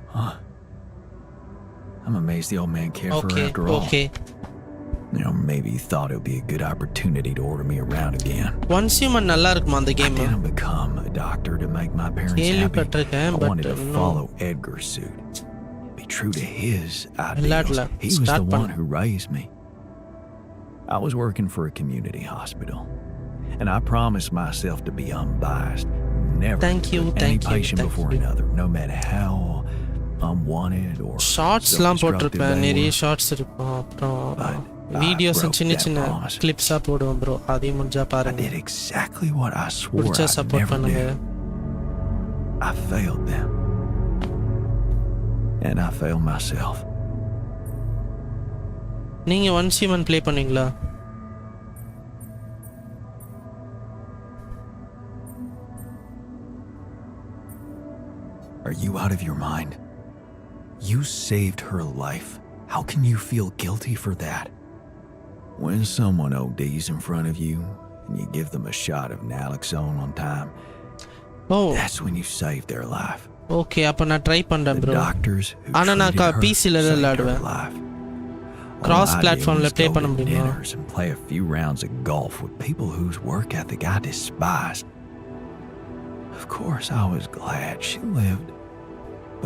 Huh. I'm amazed the old man cared for her okay after all. Okay. You know, maybe he thought it would be a good opportunity to order me around again. ஒன்சிமன் நல்லா இருக்குமா அந்த I game? didn't become a doctor to make my parents happy. கேள்விப்பட்டிருக்கேன் I but wanted to இன்னும் follow Edgar's suit, be true to his ideals. விளையாடல. He was the Start one பண்ணு. who raised me. I was working for a community hospital, and I promised myself to be unbiased, never Thank you, put any thank you, patient thank before you. another, no matter how unwanted or ஷார்ட்ஸ்லாம் self-destructive போட்டிருப்பேன், they நிறைய were. Shorts இருக்கும். அப்புறம் But videos I broke சின்ன that சின்ன promise. கிளிப்ஸாக போடுவோம் bro. அதையும் முடிஞ்சா I பாருங்க. did exactly what I swore பிடிச்சா I'd சப்போர்ட் never பண்ணுங்க. do. I failed them. And I failed myself. நீங்க ஒன்சிமன் ப்ளே பண்ணீங்களா? Are you out of your mind? You saved her life. How can you feel guilty for that? When someone ODs in front of you and you give them a shot of naloxone on time, oh that's when you save their life. Okay, அப்போ நான் try பண்ணுறேன் The bro. doctors who ஆனா நான் treated her PC ல saved her விளையாடுவேன். life. Cross All I did platform ல was play go பண்ண to முடியுமா? dinners and play a few rounds of golf with people whose work ethic I despised. Of course, I was glad she lived,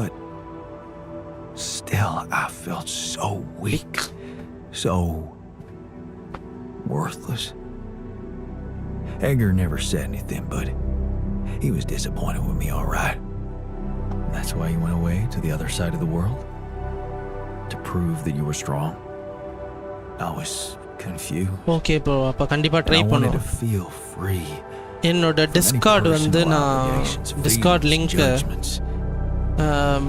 but still, I felt so weak, so worthless. Edgar never said anything, but he was disappointed with me, all right. That's why you went away to the other side of the world? To prove that you were strong? I was confused. Okay bro, அப்போ கண்டிப்பாக try I wanted பண்ணுவோம். to feel free. என்னோட from any discord வந்து personal நான் obligations, discord feelings, link judgments.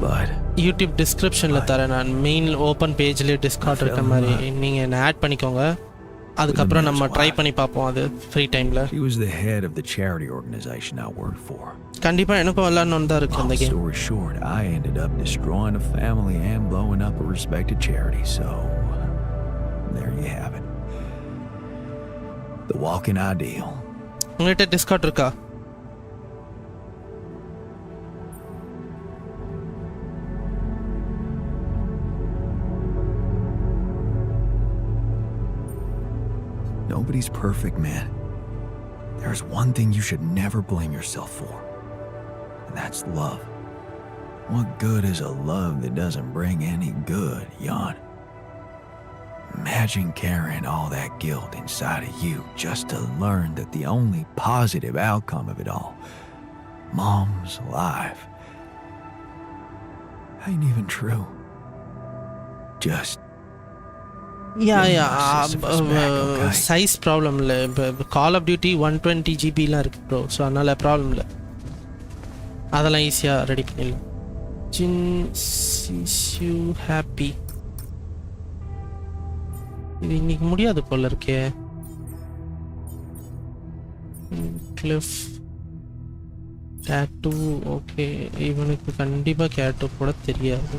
But YouTube டிஸ்கிரிப்ஷனில் தரேன். நான் main open பேஜ்லேயே Discord இருக்க மாதிரி நீங்கள் என்னை ஆட் பண்ணிக்கோங்க. அதுக்கப்புறம் நம்ம ட்ரை பண்ணி பார்ப்போம் அது ஃப்ரீ டைமில். she was the head of the charity organization I worked for. கண்டிப்பாக எனக்கும் விளாட்ணுன்னு தான் இருக்குது Long அந்த game. story short, I ended up destroying a family and blowing up a respected charity. So there you have it. The walking ideal. உங்கள்கிட்ட Discord இருக்கா? Nobody's perfect, man. There's one thing you should never blame yourself for, and that's love. What good is a love that doesn't bring any good, Jan? Imagine carrying all that guilt inside of you just to learn that the only positive outcome of it all, Mom's alive, ain't even true. Just size problem இல்லை. இப்போ கால் of duty 120 ஜிபிலாம் இருக்குது bro. So அதனால் problem இல்லை, அதெல்லாம் ஈஸியாக ready பண்ணிடலாம். You happy இது இன்னைக்கு முடியாது போல இருக்கே. கிளிஃப் கேட்டு ஓகே, இவனுக்கு கண்டிப்பாக கேட்டு கூட தெரியாது.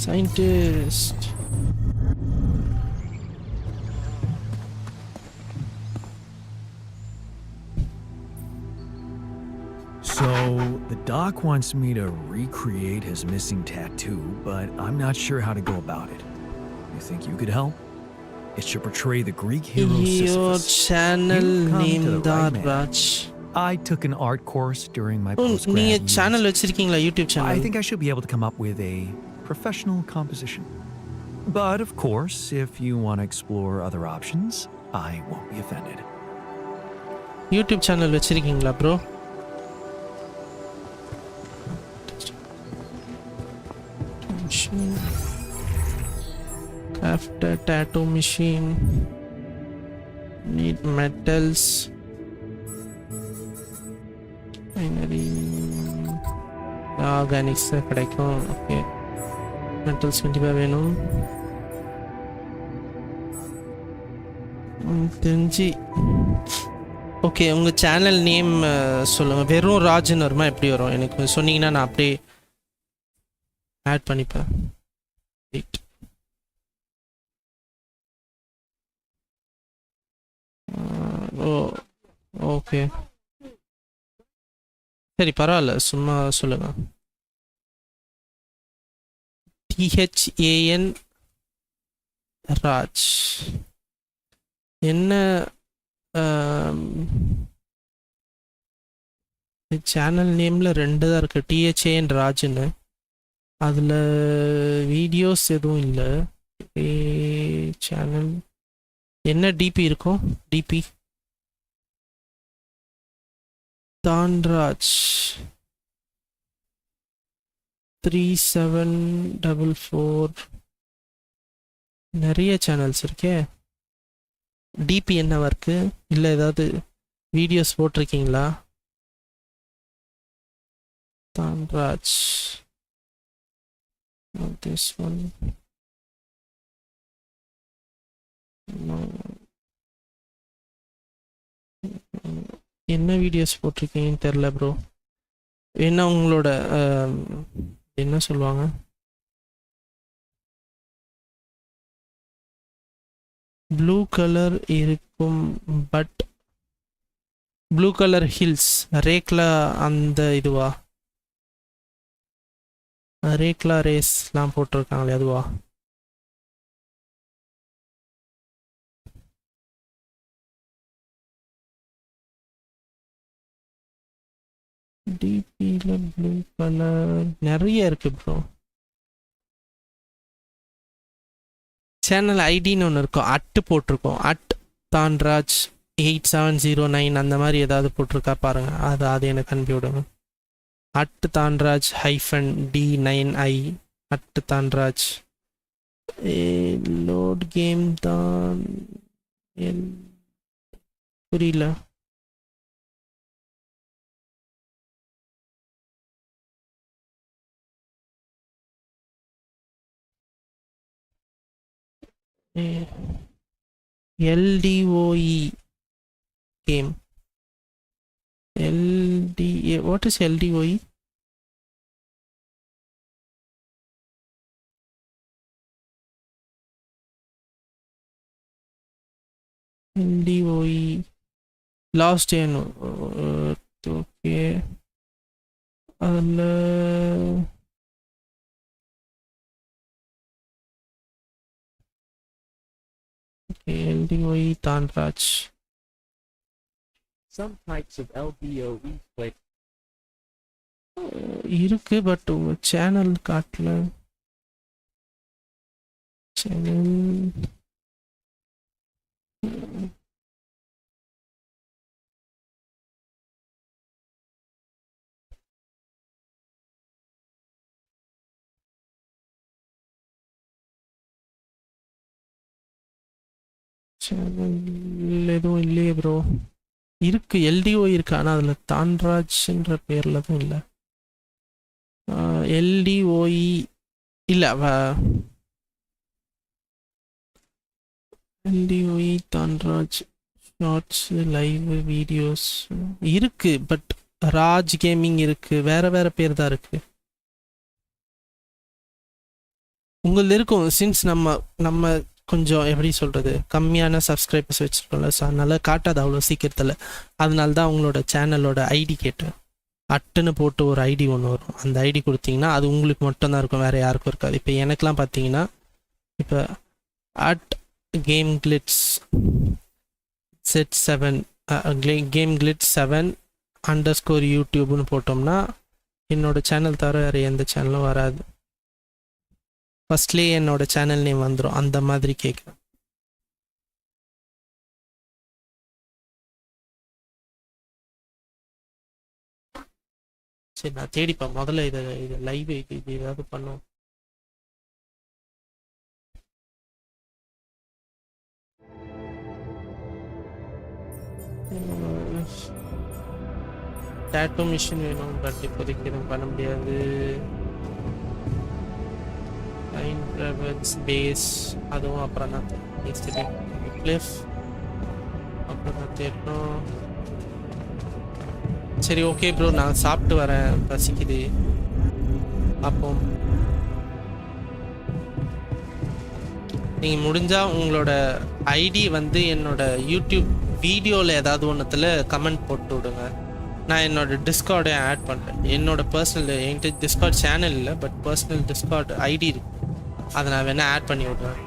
Scientist So, the doc wants me to recreate his missing tattoo, but I'm not sure how to go about it. You think you could help? It should portray the Greek hero your Sisyphus. channel You've come name to the right man. Raj. I took an art course during my நீங்க postgrad channel years. வச்சிருக்கீங்களா, YouTube I channel? think I should be able to come up with a professional composition. But of course, if you want to explore other options, I won't be offended. YouTube channel வச்சிருக்கீங்களா bro? After tattoo machine, need metals, binary, organics கிடைக்கும். Okay, metals கண்டிப்பாக வேணும். தெரிஞ்சு okay, உங்கள் channel name சொல்லுங்கள். வெறும் ராஜ்னு வருமா, எப்படி வரும் எனக்கு சொன்னீங்கன்னா நான் அப்படியே ஆட் பண்ணிப்பேன். வெயிட், ஓ ஓகே சரி பரவாயில்ல, சும்மா சொல்லுங்கள். THAN ராஜ். என்ன சேனல் நேமில் 2 தான் இருக்குது, THAN ராஜ்னு. அதில் வீடியோஸ் எதுவும் இல்லை. சேனல் என்ன டிபி இருக்கும்? டிபி தான்ராஜ் 3744. நிறைய சேனல்ஸ் இருக்கே. டிபி என்னவா இருக்கு? இல்லை ஏதாவது வீடியோஸ் போட்டிருக்கீங்களா? தான்ராஜ், this one. No. என்ன வீடியோஸ் போட்டிருக்கீங்கன்னு தெரில ப்ரோ. என்ன உங்களோட என்ன சொல்லுவாங்க, ப்ளூ கலர் இருக்கும், but blue colour hills rekla, அந்த இதுவா? ரேக்லா ரேஸ்லாம் போட்டிருக்காங்களே அதுவா? டிபியில் ப்ளூ கலர் நிறைய இருக்கு ப்ரோ. சேனல் ஐடின்னு ஒன்று இருக்கும், அட்டு போட்டிருக்கோம். தான்ராஜ் 8709 அந்த மாதிரி ஏதாவது போட்டிருக்கா பாருங்க, அது எனக்கு அனுப்பி விடுங்க. தான்ராஜ் -D9I தான்ராஜ். லோட் கேம் தான் புரியல. LDOE game. LDA, what is LDOE? LDOE last day. Okay, LDOE Tanraj. Some types of LDOE play இருக்கு பட் உங்க சேனல் காட்டல. சேனல் சேனல் எதுவும் இல்லையே ப்ரோ. இருக்கு எல்டிஓ இருக்கு, ஆனால் அதில் தான்ராஜ்ன்ற பேரில் தான் இல்லை. எல்டிஓஇ இல்லை, எல்டிஓஇ தான்ராஜ் ஷார்ட்ஸ் லைவ் வீடியோஸ் இருக்கு, பட் ராஜ் கேமிங் இருக்கு, வேற வேற பேர் தான் இருக்கு. உங்களது இருக்கும், சின்ஸ் நம்ம கொஞ்சம் எப்படி சொல்கிறது, கம்மியான சப்ஸ்கிரைபர்ஸ் வச்சுருக்கோம்ல, ஸோ அதனால் காட்டாது அவ்வளோ சீக்கிரத்தில். அதனால தான் அவங்களோட சேனலோட ஐடி கேட்டேன். அட்டுன்னு போட்டு ஒரு ஐடி ஒன்று வரும், அந்த ஐடி கொடுத்தீங்கன்னா அது உங்களுக்கு மட்டும்தான் இருக்கும், வேறு யாருக்கும் இருக்காது. இப்போ எனக்கெலாம் பார்த்தீங்கன்னா இப்போ @game glitch set7 game glitch 7 _ YouTubeன்னு போட்டோம்னா என்னோட சேனல் தவிர வேறு எந்த சேனலும் வராது. ஃபர்ஸ்ட்லேயே என்னோட சேனல் நேம் வந்துடும், அந்த மாதிரி கேட்குறேன். சரி நான் தேடிப்பேன் முதல்ல இதை லைவ் இது ஏதாவது பண்ணுவோம். டேட்டோ மிஷின் வேணும், பட் இப்போதைக்கு எதுவும் பண்ண முடியாது. பேஸ் அதுவும் அப்புறம் தான் கிளிஃப் அப்புறம் தான் தேடணும். சரி ஓகே ப்ரோ, நான் சாப்பிட்டு வரேன், பசிக்குது. அப்போ நீங்கள் முடிஞ்சால் உங்களோட ஐடி வந்து என்னோட யூடியூப் வீடியோவில் ஏதாவது ஒன்றுத்தில் கமெண்ட் போட்டு விடுங்க. நான் என்னோட டிஸ்கார்டையும் ஆட் பண்ணுறேன். என்னோட பர்சனல் என்கிட்ட டிஸ்கார்ட் சேனல் இல்லை, பட் பர்சனல் டிஸ்கார்ட் ஐடி இருக்கு, அதை நான் வேணால் ஆட் பண்ணி விட்றேன்.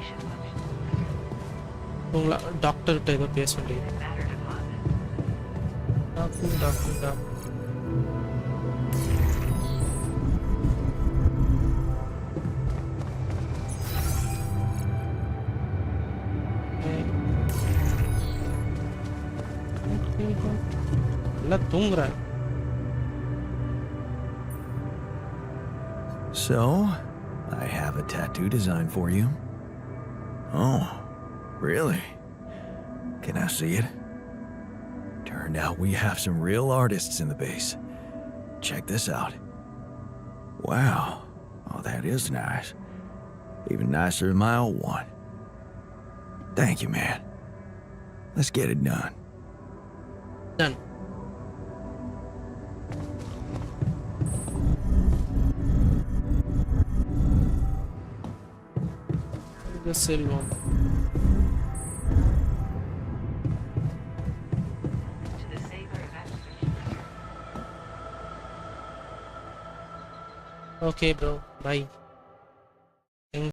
உங்களா டாக்டர்கிட்ட ஏதோ பேச முடியும். டாக்டர் எல்லாம் தூங்குறேன். So, I have a tattoo design for you. Oh, really? Can I see it? Turned out we have some real artists in the base. Check this out. Wow. Oh, that is nice. Even nicer than my old one. Thank you, man. Let's get it done. Done. Selvam okay bro, by.